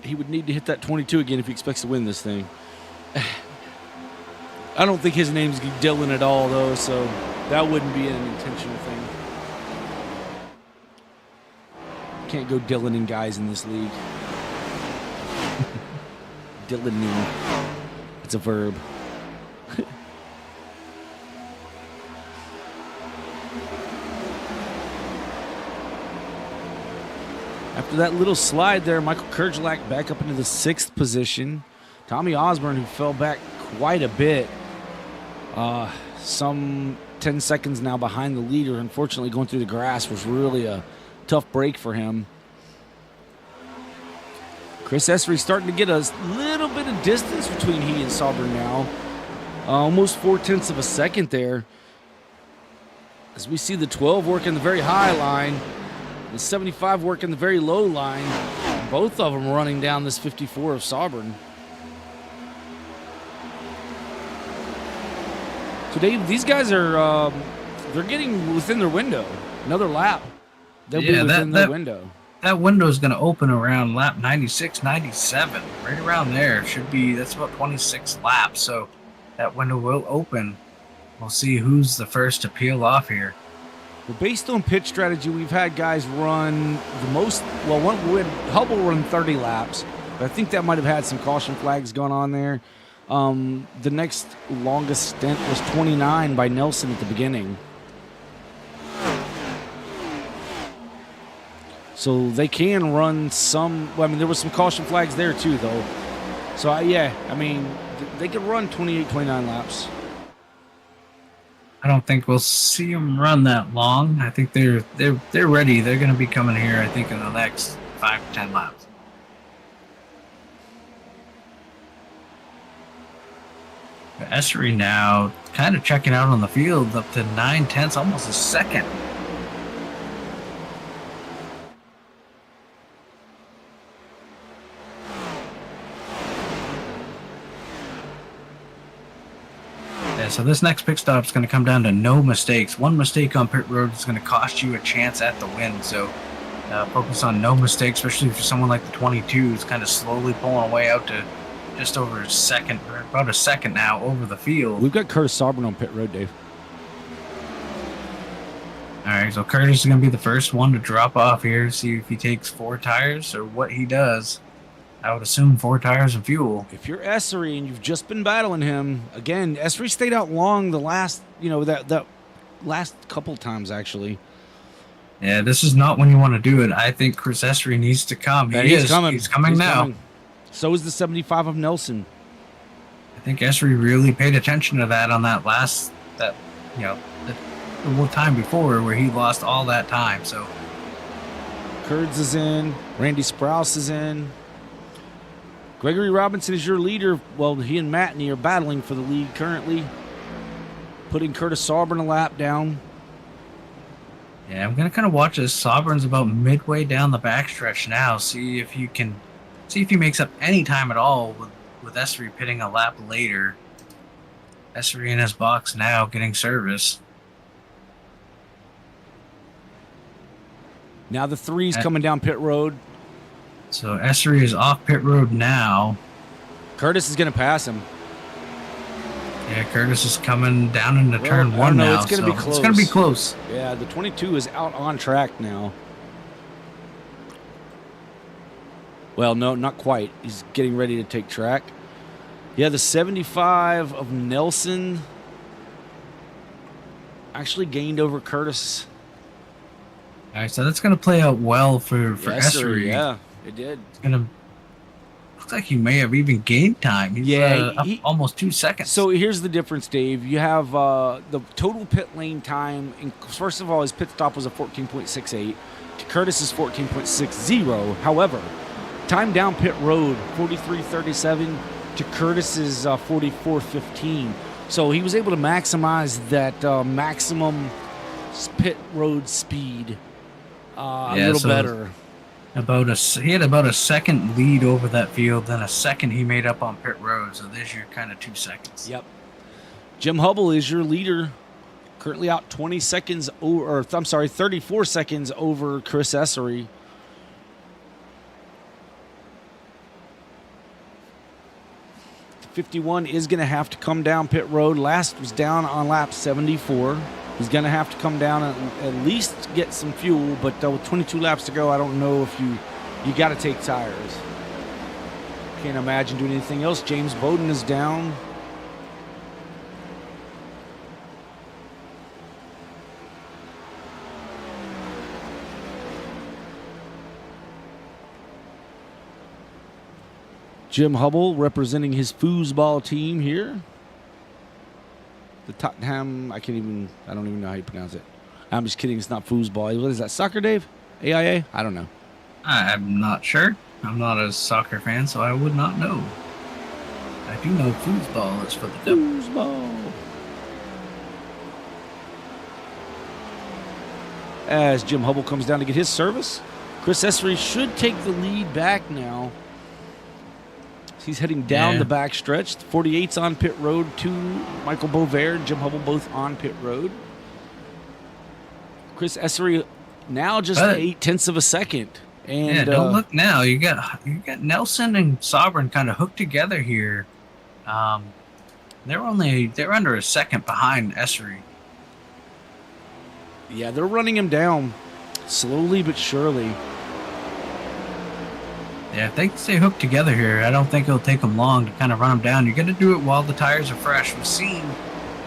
he would need to hit that 22 again if he expects to win this thing. I don't think his name's Dylan at all, though, so that wouldn't be an intentional thing. Can't go Dylan guys in this league. Dylaning. It's a verb. After that little slide there, Michael Kerjlak back up into the 6th position. Tommy Osborne, who fell back quite a bit, some 10 seconds now behind the leader. Unfortunately, going through the grass was really a tough break for him. Chris Esri starting to get a little bit of distance between he and Sauber now. Almost 0.4 of a second there. As we see the 12 working the very high line, the 75 working the very low line. Both of them running down this 54 of Sauber. So Dave, these guys are they're getting within their window. Another lap. They'll be within their window. That window is going to open around lap 96, 97, right around there. Should be, that's about 26 laps. So that window will open. We'll see who's the first to peel off here. Well, based on pit strategy, we've had guys run the most. Well, Hubble run 30 laps, but I think that might have had some caution flags going on there. The next longest stint was 29 by Nelson at the beginning. So they can run some. Well, I mean, there was some caution flags there too, though. So they could run 28, 29 laps. I don't think we'll see them run that long. I think they're ready. They're going to be coming here, I think, in the next 5 to 10 laps. Esri now kind of checking out on the field up to 9/10, almost a second. Yeah, so this next pit stop is going to come down to no mistakes. One mistake on pit road is going to cost you a chance at the win. So focus on no mistakes, especially for someone like the 22 who's kind of slowly pulling away out to just over a second, or about a second now over the field. We've got Curtis Saubern on pit road, Dave. All right, so Curtis is going to be the first one to drop off here, see if he takes 4 tires or what he does. I would assume 4 tires and fuel. If you're Essery and you've just been battling him, again, Essery stayed out long the last, that last couple times, actually. Yeah, this is not when you want to do it. I think Chris Essery needs to come. He's coming. He's coming now. Coming. So is the 75 of Nelson. I think Essery really paid attention to that on the one time before where he lost all that time. So Kurds is in. Randy Sprouse is in. Gregory Robinson is your leader. Well, he and Matney are battling for the lead currently. Putting Curtis Saubern a lap down. Yeah, I'm going to kind of watch this. Saubern's about midway down the backstretch now. See if he makes up any time at all with Essery pitting a lap later. Essery in his box now getting service. Now the 3's coming down pit road. So Essery is off pit road now. Curtis is going to pass him. Yeah, Curtis is coming down into turn 1 now. It's going to be close. It's going to be close. Yeah, the 22 is out on track now. Well, no, not quite. He's getting ready to take track. Yeah, the 75 of Nelson actually gained over Curtis. All right, so that's going to play out well for Essery. Essery. Yeah, it did. It's going to looks like he may have even gained time. He's up almost 2 seconds. So here's the difference, Dave. You have the total pit lane time. First of all, his pit stop was a 14.68. To Curtis's 14.60. However, time down pit road 43.37 to Curtis's 44.15. So he was able to maximize that maximum pit road speed a little better. He had about a second lead over that field, then a second he made up on pit road. So there's your kind of 2 seconds. Yep. Jim Hubble is your leader, currently out 20 seconds over, 34 seconds over Chris Essery. The 51 is going to have to come down pit road. Last was down on lap 74. He's going to have to come down and at least get some fuel, but with 22 laps to go, I don't know if you got to take tires. Can't imagine doing anything else. James Bowden is down. Jim Hubble representing his foosball team here. The Tottenham, I don't even know how you pronounce it. I'm just kidding, it's not foosball. What is that, soccer, Dave? AIA? I don't know. I'm not sure. I'm not a soccer fan, so I would not know. I do know foosball is for the devil. Foosball. As Jim Hubble comes down to get his service, Chris Essery should take the lead back now. He's heading down the back stretch. 48's on pit road. Michael Bovair and Jim Hubble both on pit road. Chris Essery now just 0.8 of a second. And don't look now. You got Nelson and Saubern kind of hooked together here. They're under a second behind Essery. Yeah, they're running him down slowly but surely. Yeah, if they stay hooked together here, I don't think it'll take them long to kind of run them down. You got to do it while the tires are fresh. We've seen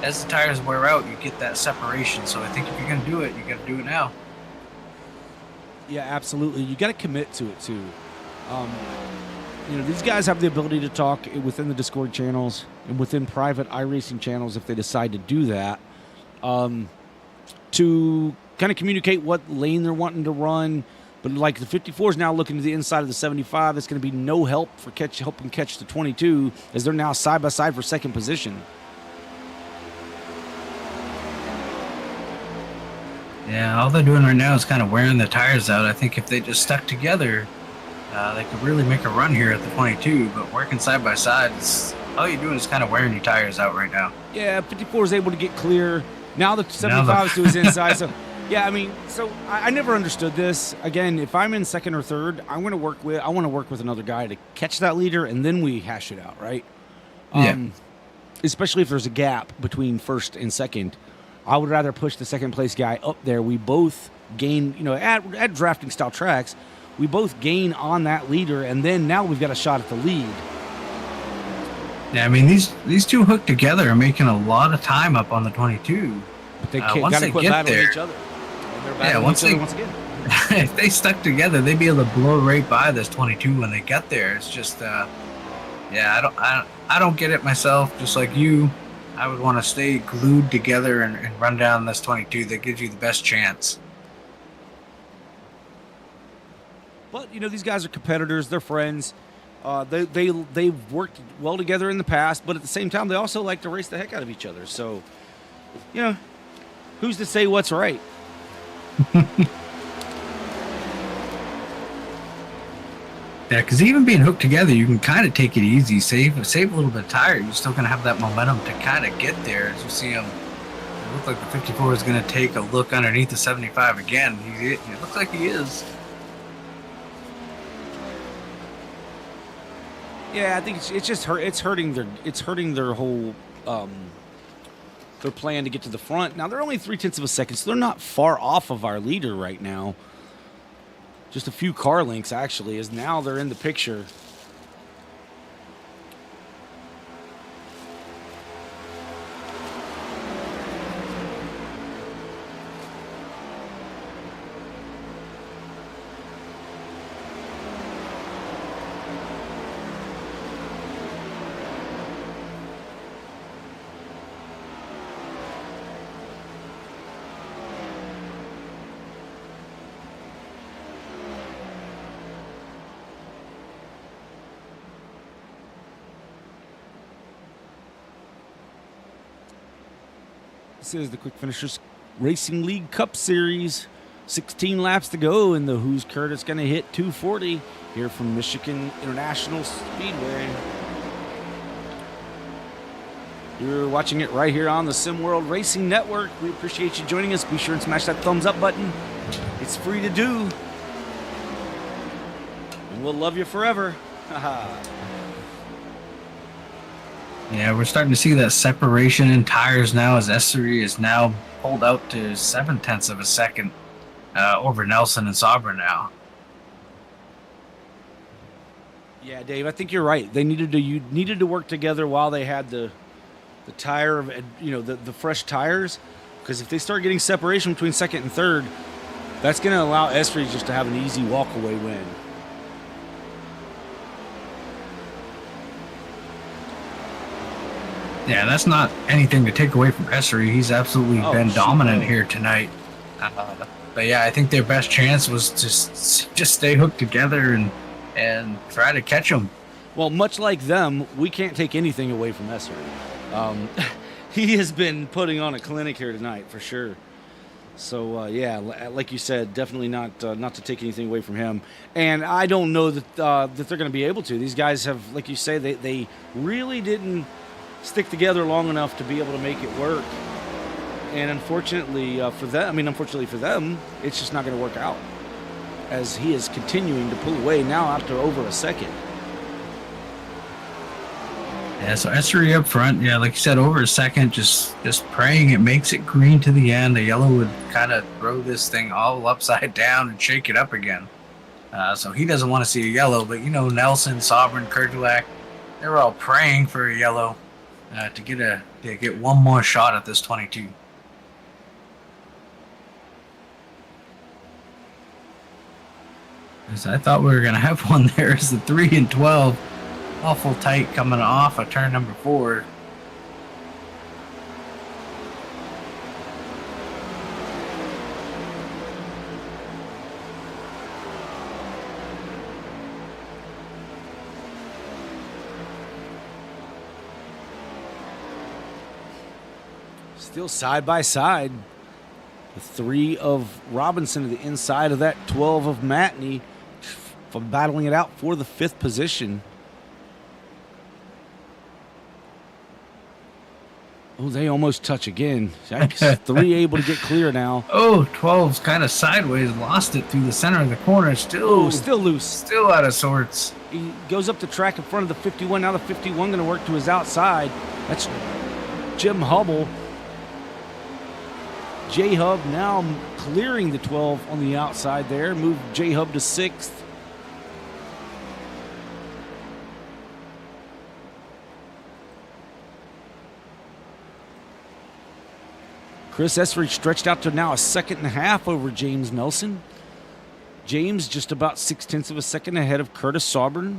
as the tires wear out, you get that separation. So I think if you're going to do it, you got to do it now. Yeah, absolutely. You got to commit to it too. These guys have the ability to talk within the Discord channels and within private iRacing channels if they decide to do that, to kind of communicate what lane they're wanting to run. But like the 54 is now looking to the inside of the 75. That's going to be no help for helping catch the 22 as they're now side by side for second position. Yeah, all they're doing right now is kind of wearing the tires out. I think if they just stuck together, they could really make a run here at the 22. But working side by side, all you're doing is kind of wearing your tires out right now. Yeah, 54 is able to get clear. Now the 75 is to his inside. So, yeah, I mean, so I never understood this. Again, if I'm in second or third, I want to work with another guy to catch that leader, and then we hash it out, right? Especially if there's a gap between first and second. I would rather push the second place guy up there. We both gain, at drafting style tracks, we both gain on that leader, and then now we've got a shot at the lead. Yeah, I mean, these two hooked together are making a lot of time up on the 22. But they can't, once gotta they quit get battling there, each other. And they're battling once each other they- once again. if they stuck together, they'd be able to blow right by this 22 when they get there. It's just, I don't get it myself. Just like you, I would want to stay glued together and run down this 22. That gives you the best chance. But these guys are competitors. They're friends. They've worked well together in the past, but at the same time, they also like to race the heck out of each other. So, who's to say what's right? Yeah, because even being hooked together, you can kind of take it easy, save a little bit of tire. You're still going to have that momentum to kind of get there. As you see him, it looks like the 54 is going to take a look underneath the 75 again. It looks like he is. Yeah, I think it's just it's hurting their whole their plan to get to the front. Now they're only 0.3 of a second, so they're not far off of our leader right now. Just a few car lengths, actually, as now they're in the picture. This is the Quick Finishers Racing League Cup Series. 16 laps to go, and the Who's Curtis going to hit 240 here from Michigan International Speedway. You're watching it right here on the Sim World Racing Network. We appreciate you joining us. Be sure and smash that thumbs up button. It's free to do. And we'll love you forever. Yeah, we're starting to see that separation in tires now as S3 is now pulled out to 0.7 of a second over Nelson and Sabra now. Yeah, Dave, I think you're right. You needed to work together while they had the tire of the fresh tires, because if they start getting separation between second and third, that's going to allow S3 just to have an easy walkaway win. Yeah, that's not anything to take away from Essery. He's absolutely been dominant here tonight. But yeah, I think their best chance was to just stay hooked together and try to catch him. Well, much like them, we can't take anything away from Essery. He has been putting on a clinic here tonight for sure. So yeah, like you said, definitely not to take anything away from him. And I don't know that they're going to be able to. These guys have, like you say, they really didn't stick together long enough to be able to make it work. And unfortunately for them, it's just not going to work out, as he is continuing to pull away now after over a second. Yeah, so Essery up front, yeah, like you said, over a second, just praying it makes it green to the end. The yellow would kind of throw this thing all upside down and shake it up again. So he doesn't want to see a yellow, but Nelson, Sovereign, Kurtulak, they were all praying for a yellow to get one more shot at this 22. So I thought we were gonna have one there. It's the 3 and 12. Awful tight coming off of turn number 4. Still side by side. The 3 of Robinson to the inside of that 12 of Matney, battling it out for the 5th position. Oh, they almost touch again. Yikes. 3 able to get clear now. Oh, 12's kind of sideways, lost it through the center of the corner. Oh, still loose. Still out of sorts. He goes up the track in front of the 51. Now the 51 going to work to his outside. That's Jim Hubble. J-Hub now clearing the 12 on the outside there. Move J-Hub to 6th. Chris Essery stretched out to now a 2.5 over James Nelson. James just about 0.6 of a second ahead of Curtis Sauber.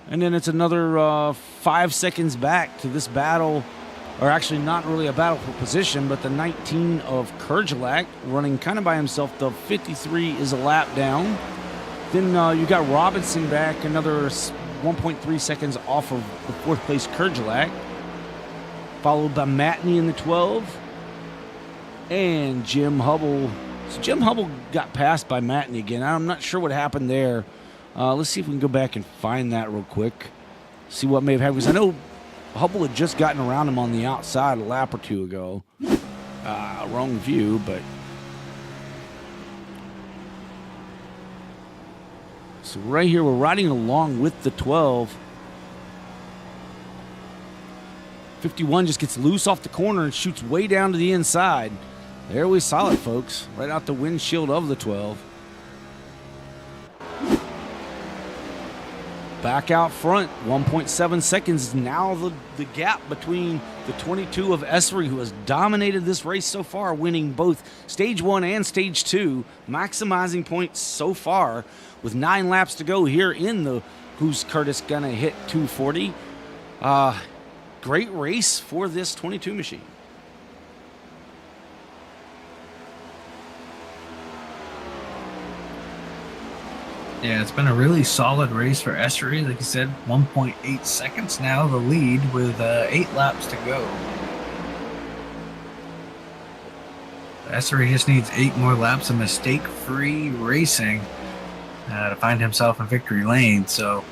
And then it's another 5 seconds back to this battle, or actually not really a battle for position, but the 19 of Kerjelak running kind of by himself. The 53 is a lap down. Then you got Robinson back, another 1.3 seconds off of the 4th place Kerjelak, followed by Matney in the 12 and Jim Hubble. So Jim Hubble got passed by Matney again. I'm not sure what happened there. Let's see if we can go back and find that real quick. See what may have happened. Because I know Hubble had just gotten around him on the outside a lap or 2 ago. Wrong view, but... So right here, we're riding along with the 12. 51 just gets loose off the corner and shoots way down to the inside. There we saw it, folks. Right out the windshield of the 12. Back out front, 1.7 seconds. Now the gap between the 22 of Essery, who has dominated this race so far, winning both Stage 1 and Stage 2, maximizing points so far with 9 laps to go here in the Who's Curtis Gonna Hit 240. Great race for this 22 machine. Yeah, it's been a really solid race for Essery. Like you said, 1.8 seconds now, the lead with 8 laps to go. Essery just needs 8 more laps of mistake-free racing to find himself in victory lane. So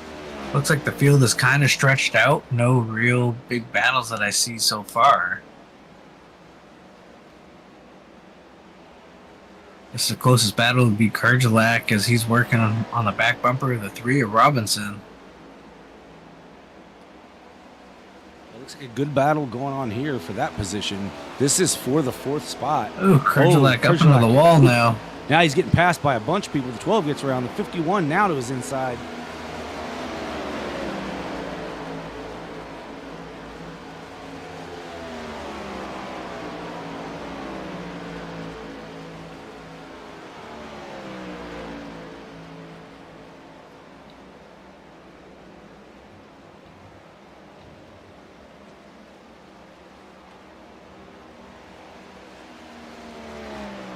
looks like the field is kind of stretched out. No real big battles that I see so far. This is the closest battle would be Kerjelak as he's working on the back bumper of the 3 of Robinson. It looks like a good battle going on here for that position. This is for the 4th spot. Ooh, Kerjelak up into the wall now. Now he's getting passed by a bunch of people. The 12 gets around. The 51 now to his inside.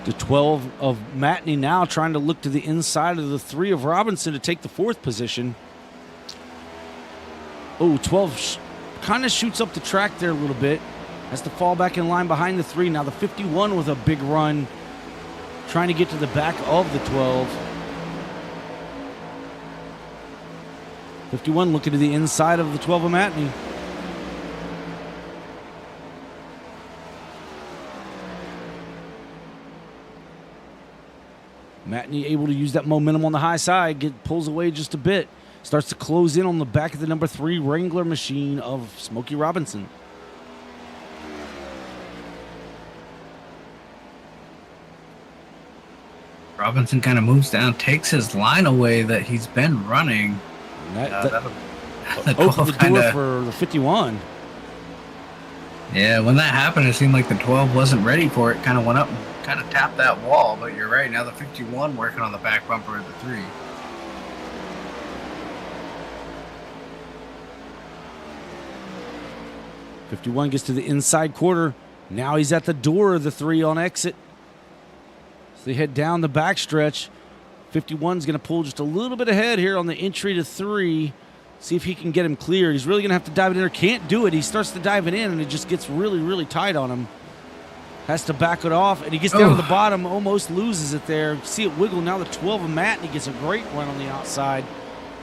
The 12 of Matney now trying to look to the inside of the 3 of Robinson to take the 4th position. Oh, 12 kind of shoots up the track there a little bit. Has to fall back in line behind the 3. Now the 51 with a big run, trying to get to the back of the 12. 51 looking to the inside of the 12 of Matney. Matney able to use that momentum on the high side, pulls away just a bit. Starts to close in on the back of the number 3 Wrangler machine of Smokey Robinson. Robinson kind of moves down, takes his line away that he's been running. That opened the door for the 51. Yeah, when that happened, it seemed like the 12 wasn't ready for it. Kind of went up and kind of tapped that wall, but you're right. Now the 51 working on the back bumper of the 3. .51 gets to the inside quarter. Now he's at the door of the 3 on exit. So they head down the backstretch. 51's going to pull just a little bit ahead here on the entry to 3. See if he can get him clear. He's really going to have to dive it in there. Can't do it. He starts to dive it in, and it just gets really, really tight on him. Has to back it off, and he gets down to the bottom, almost loses it there. See it wiggle. Now the 12 of Matt, and he gets a great run on the outside.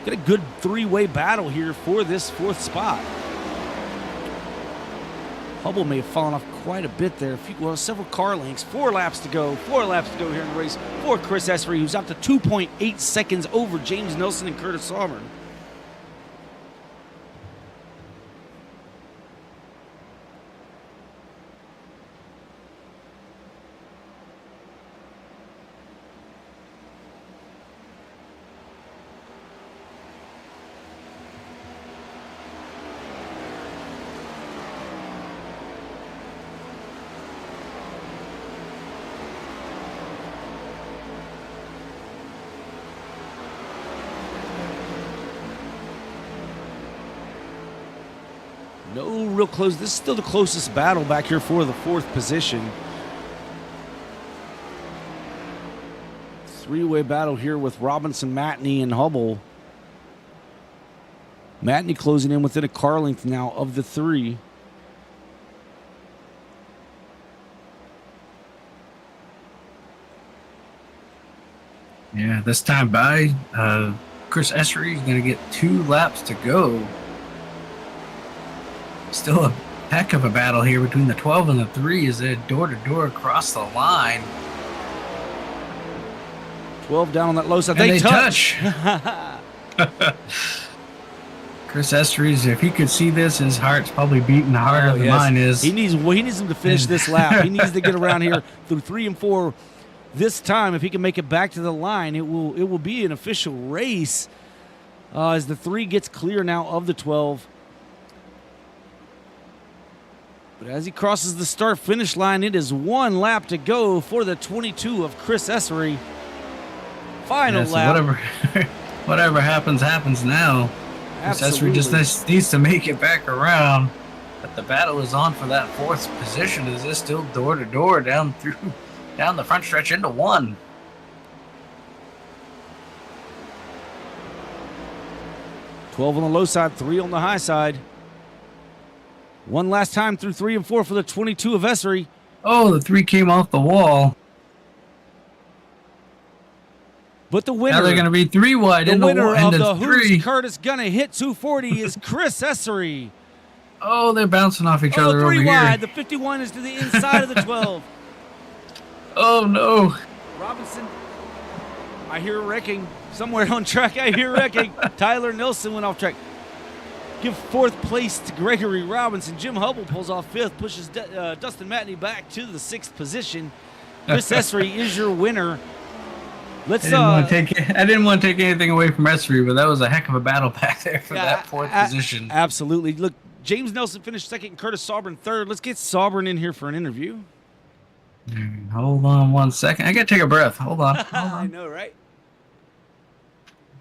Got a good 3-way battle here for this 4th spot. Hubble may have fallen off quite a bit there. Several car lengths. 4 laps to go. 4 laps to go here in the race for Chris Essery, who's out to 2.8 seconds over James Nelson and Curtis Auburn. No real close. This is still the closest battle back here for the 4th position. 3-way battle here with Robinson, Matney, and Hubble. Matney closing in within a car length now of the 3. Yeah, this time by Chris Essery is going to get 2 laps to go. Still a heck of a battle here between the 12 and the 3 as they're door-to-door across the line. 12 down on that low side. And They touch. Chris Essery's, if he could see this, his heart's probably beating harder than mine is. He needs him to finish this lap. He needs to get around here through 3 and 4. This time, if he can make it back to the line, it will be an official race as the 3 gets clear now of the 12. But as he crosses the start-finish line, it is 1 lap to go for the 22 of Chris Essery. Final lap. Whatever happens now. Chris Essery just needs to make it back around. But the battle is on for that 4th position. Is this still door-to-door down the front stretch into 1? $12 on the low side, 3 on the high side. One last time through 3 and 4 for the 22 of Essery. Oh, the 3 came off the wall. But the winner, now they're going to be 3 wide. The winner of the 3. Who's Curtis Gonna Hit 240 is Chris Essery. Oh, they're bouncing off each other over here. 3 wide. The 51 is to the inside of the 12. Oh, no. Robinson, I hear wrecking. Somewhere on track, I hear wrecking. Tyler Nelson went off track. Give 4th place to Gregory Robinson. Jim Hubble pulls off 5th, pushes Dustin Matney back to the 6th position. Chris Essery is your winner. I didn't want to take anything away from Essery, but that was a heck of a battle back there for that 4th position. Absolutely. Look, James Nelson finished 2nd and Curtis Auburn 3rd. Let's get Auburn in here for an interview. Hold on 1 second. I got to take a breath. Hold on. I know, right?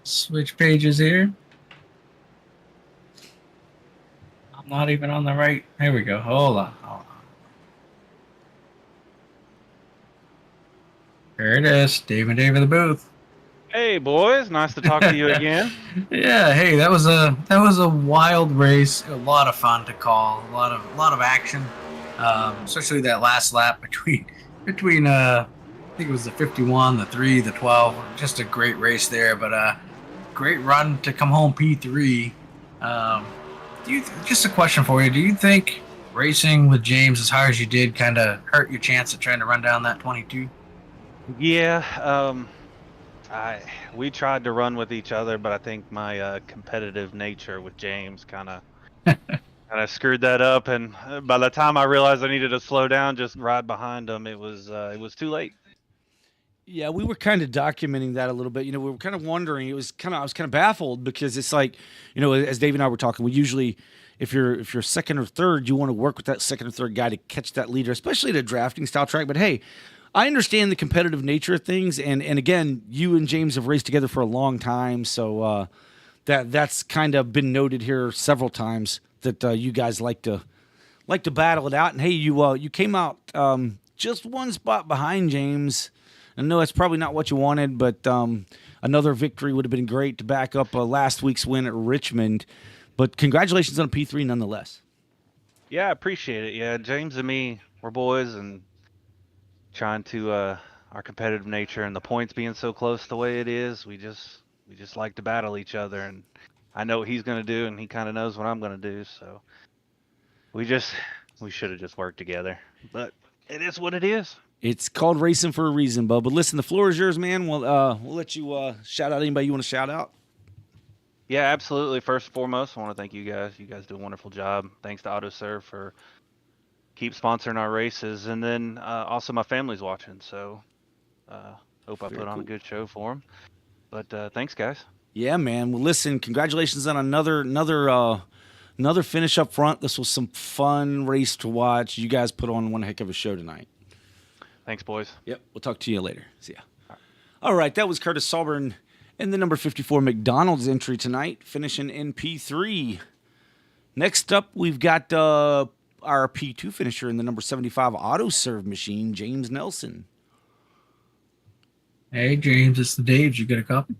Switch pages here. I'm not even on the right. Here we go. Hold on. There it is. Dave and Dave in the booth. Hey boys, nice to talk to you again. Yeah, hey, that was a wild race. A lot of fun to call. A lot of action. Especially that last lap between I think it was the 51, the 3, the 12. Just a great race there, but great run to come home P3. Just a question for you. Do you think racing with James as hard as you did kind of hurt your chance at trying to run down that 22? Yeah, we tried to run with each other, but I think my competitive nature with James kind of screwed that up. And by the time I realized I needed to slow down, just ride behind him, it was too late. Yeah, we were kind of documenting that a little bit. We were kind of wondering. I was kind of baffled because it's like, as Dave and I were talking, we usually, if you're 2nd or 3rd, you want to work with that 2nd or 3rd guy to catch that leader, especially at a drafting style track. But hey, I understand the competitive nature of things, and again, you and James have raced together for a long time, so that's kind of been noted here several times that you guys like to battle it out. And hey, you came out just 1 spot behind James. I know that's probably not what you wanted, but another victory would have been great to back up last week's win at Richmond. But congratulations on a P3 nonetheless. Yeah, I appreciate it. Yeah, James and me, we're boys, and trying to our competitive nature and the points being so close the way it is, we just like to battle each other, and I know what he's going to do, and he kind of knows what I'm going to do, so we just we should have just worked together. But it is what it is. It's called racing for a reason, Bub. But listen, the floor is yours, man. We'll let you shout out anybody you want to shout out. Yeah, absolutely. First and foremost, I want to thank you guys. You guys do a wonderful job. Thanks to AutoServe for keep sponsoring our races, and then also my family's watching. So hope I Very put on cool. a good show for them. But thanks, guys. Yeah, man. Well, listen, congratulations on another finish up front. This was some fun race to watch. You guys put on one heck of a show tonight. Thanks, boys. Yep. We'll talk to you later. See ya. All right. That was Curtis Sauber in the number 54 McDonald's entry tonight, finishing in P3. Next up, we've got our P2 finisher in the number 75 AutoServe machine, James Nelson. Hey, James, it's the Daves. You got a copy?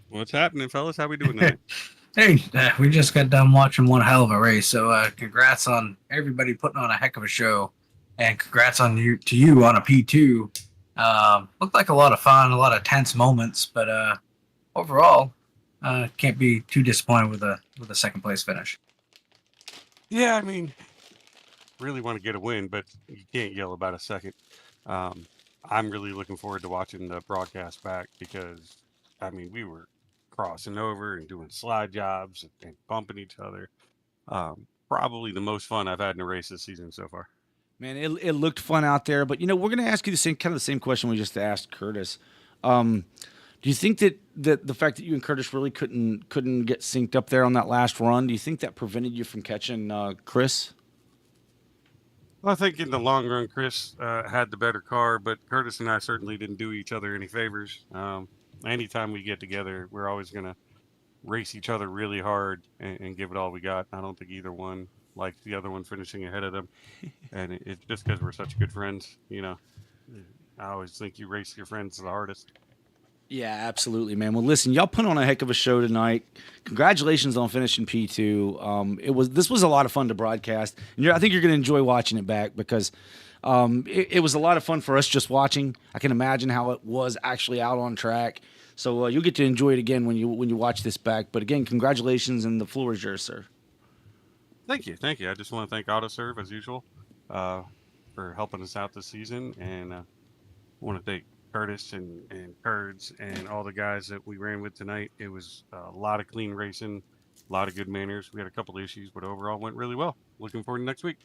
What's happening, fellas? How we doing tonight? Hey, we just got done watching one hell of a race. So congrats on everybody putting on a heck of a show. And congrats on you on a P2. Looked like a lot of fun, a lot of tense moments, but overall, can't be too disappointed with a second place finish. Yeah, I mean, really want to get a win, but you can't yell about a second. I'm really looking forward to watching the broadcast back because, I mean, we were crossing over and doing slide jobs and bumping each other. Probably the most fun I've had in a race this season so far. Man, it looked fun out there, but we're going to ask you the same question we just asked Curtis. Do you think that the fact that you and Curtis really couldn't get synced up there on that last run, do you think that prevented you from catching Chris? Well, I think in the long run, Chris had the better car, but Curtis and I certainly didn't do each other any favors. Anytime we get together, we're always going to race each other really hard and give it all we got. I don't think either one likes the other one finishing ahead of them. And it's just because we're such good friends, I always think you race your friends the hardest. Yeah, absolutely, man. Well, listen, y'all put on a heck of a show tonight. Congratulations on finishing P2. This was a lot of fun to broadcast, and I think you're going to enjoy watching it back because it was a lot of fun for us just watching. I can imagine how it was actually out on track. So you'll get to enjoy it again when you watch this back. But again, congratulations, and the floor is yours, sir. Thank you. I just want to thank AutoServe as usual for helping us out this season, and I want to thank Curtis and Kurds and all the guys that we ran with tonight. It was a lot of clean racing, a lot of good manners. We had a couple of issues, but overall went really well. Looking forward to next week.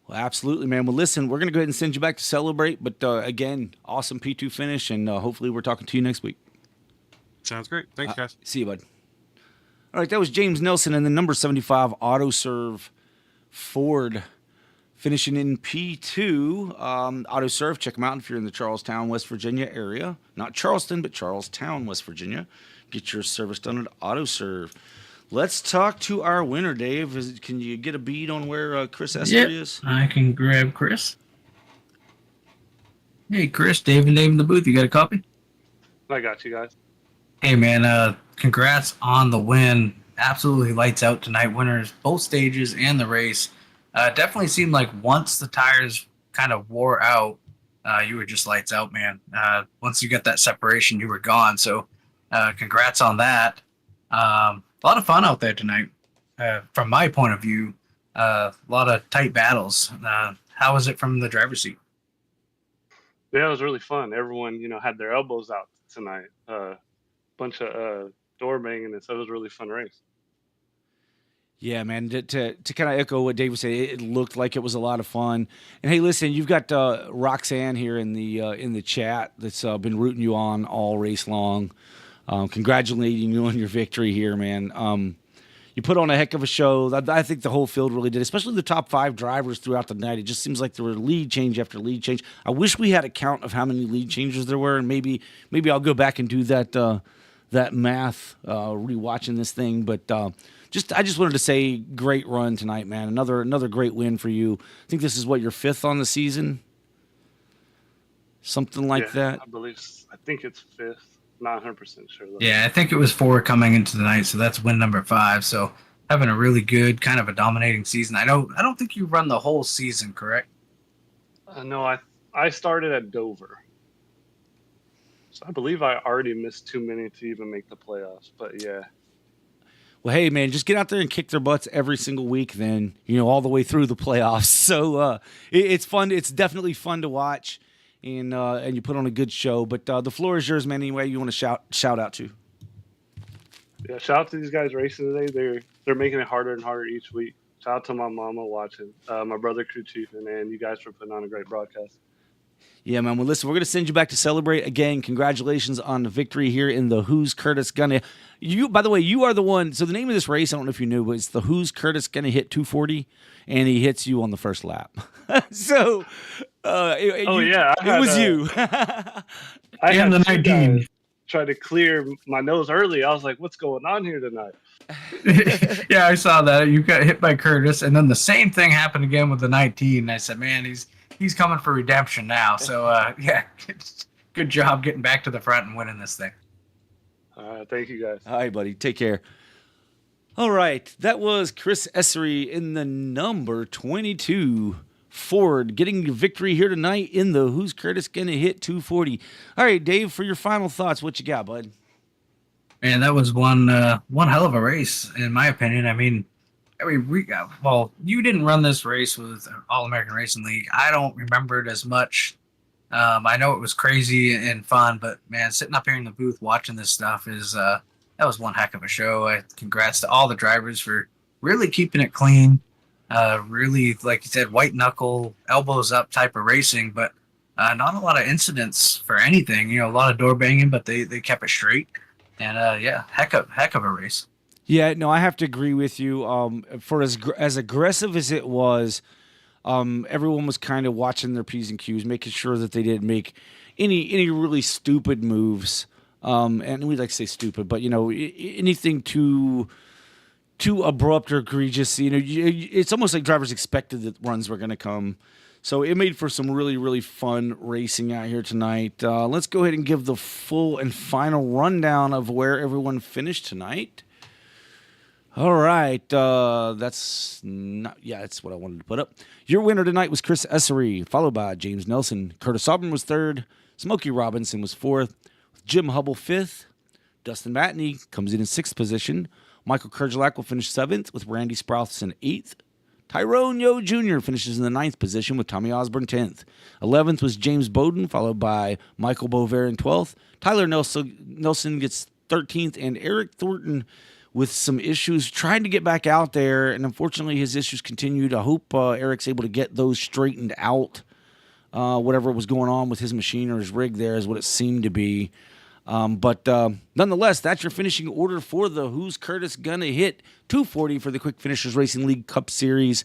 Well, absolutely, man. Well, listen, we're going to go ahead and send you back to celebrate. But again, awesome P2 finish, and hopefully we're talking to you next week. Sounds great. Thanks, guys. See you, bud. All right, that was James Nelson and the number 75 AutoServe Ford finishing in P2. AutoServe, check them out if you're in the Charlestown, West Virginia area. Not Charleston, but Charlestown, West Virginia. Get your service done at AutoServe. Let's talk to our winner, Dave. Can you get a bead on where Chris Esper is? I can grab Chris. Hey, Chris, Dave and Dave in the booth. You got a copy? I got you guys. Hey, man, congrats on the win. Absolutely lights out tonight. Winners, both stages and the race. Definitely seemed like once the tires kind of wore out, you were just lights out, man. Once you got that separation, you were gone. So congrats on that. A lot of fun out there tonight. From my point of view, a lot of tight battles. How was it from the driver's seat? Yeah, it was really fun. Everyone, had their elbows out tonight. Bunch of door banging, and so it was a really fun race. Yeah, man. To kind of echo what Dave was saying, it looked like it was a lot of fun. And hey, listen, you've got Roxanne here in the chat that's been rooting you on all race long, congratulating you on your victory here, man. You put on a heck of a show. I think the whole field really did, especially the top 5 drivers throughout the night. It just seems like there were lead change after lead change. I wish we had a count of how many lead changes there were, and maybe I'll go back and do that math rewatching this thing. But I just wanted to say, great run tonight, man. Another great win for you. I think this is your 5th on the season, something like that. I think it's 5th. Not 100% sure though. Yeah, I think it was 4 coming into the night, so that's win number 5. So having a really good, kind of a dominating season. I don't think you run the whole season, correct? No, I started at Dover. So I believe I already missed too many to even make the playoffs, but yeah. Well, hey, man, just get out there and kick their butts every single week, then, all the way through the playoffs. So it's fun. It's definitely fun to watch, and you put on a good show. But the floor is yours, man, anyway you want to shout out to. Yeah, shout out to these guys racing today. They're making it harder and harder each week. Shout out to my mama watching, my brother, crew chief, and you guys for putting on a great broadcast. Yeah, man. Well, listen, we're going to send you back to celebrate. Again, congratulations on the victory here in the Who's Curtis Gonna. By the way, you are the one. So the name of this race, I don't know if you knew, but it's the Who's Curtis Gonna hit 240, and he hits you on the first lap. So, it was you. I And had the 19 guys try to clear my nose early. I was like, "What's going on here tonight?" Yeah, I saw that. You got hit by Curtis, and then the same thing happened again with the 19. And I said, man, he's coming for redemption now. So, yeah, good job getting back to the front and winning this thing. Thank you, guys. All right, buddy. Take care. All right. That was Chris Essery in the number 22 Ford getting the victory here tonight in the Who's Curtis Gonna Hit 240. All right, Dave, for your final thoughts, what you got, bud? Man, that was one hell of a race, in my opinion. I mean, you didn't run this race with All American Racing League. I don't remember it as much. I know it was crazy and fun, but man, sitting up here in the booth watching this stuff that was one heck of a show. Congrats to all the drivers for really keeping it clean. Really, like you said, white knuckle, elbows up type of racing, but not a lot of incidents for anything. A lot of door banging, but they kept it straight. And heck of a race. Yeah, no, I have to agree with you. For as aggressive as it was, everyone was kind of watching their P's and Q's, making sure that they didn't make any really stupid moves. And we like to say stupid, but anything too abrupt or egregious. It's almost like drivers expected that runs were going to come. So it made for some really, really fun racing out here tonight. Let's go ahead and give the full and final rundown of where everyone finished tonight. All right. That's what I wanted to put up. Your winner tonight was Chris Essery, followed by James Nelson. Curtis Auburn was third. Smokey Robinson was fourth. Jim Hubble fifth. Dustin Matney comes in sixth position. Michael Kerjelak will finish seventh with Randy Sprouthson eighth. Tyrone Yo Jr. finishes in the ninth position with Tommy Osborne 10th. 11th was James Bowden, followed by Michael Bover in 12th. Tyler Nelson gets 13th, and Eric Thornton with some issues trying to get back out there, and unfortunately his issues continued. I hope Eric's able to get those straightened out. Whatever was going on with his machine or his rig there is what it seemed to be. But nonetheless, that's your finishing order for the Who's Curtis Gonna Hit 240 for the Quick Finishers Racing League Cup Series.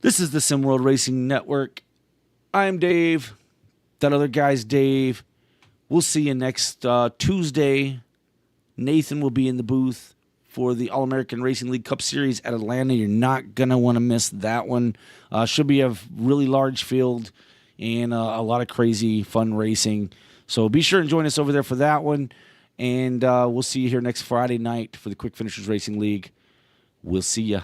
This is the SimWorld Racing Network. I'm Dave. That other guy's Dave. We'll see you next Tuesday. Nathan will be in the booth for the All-American Racing League Cup Series at Atlanta. You're not going to want to miss that one. Should be a really large field and a lot of crazy fun racing. So be sure and join us over there for that one. And we'll see you here next Friday night for the Quick Finishers Racing League. We'll see ya.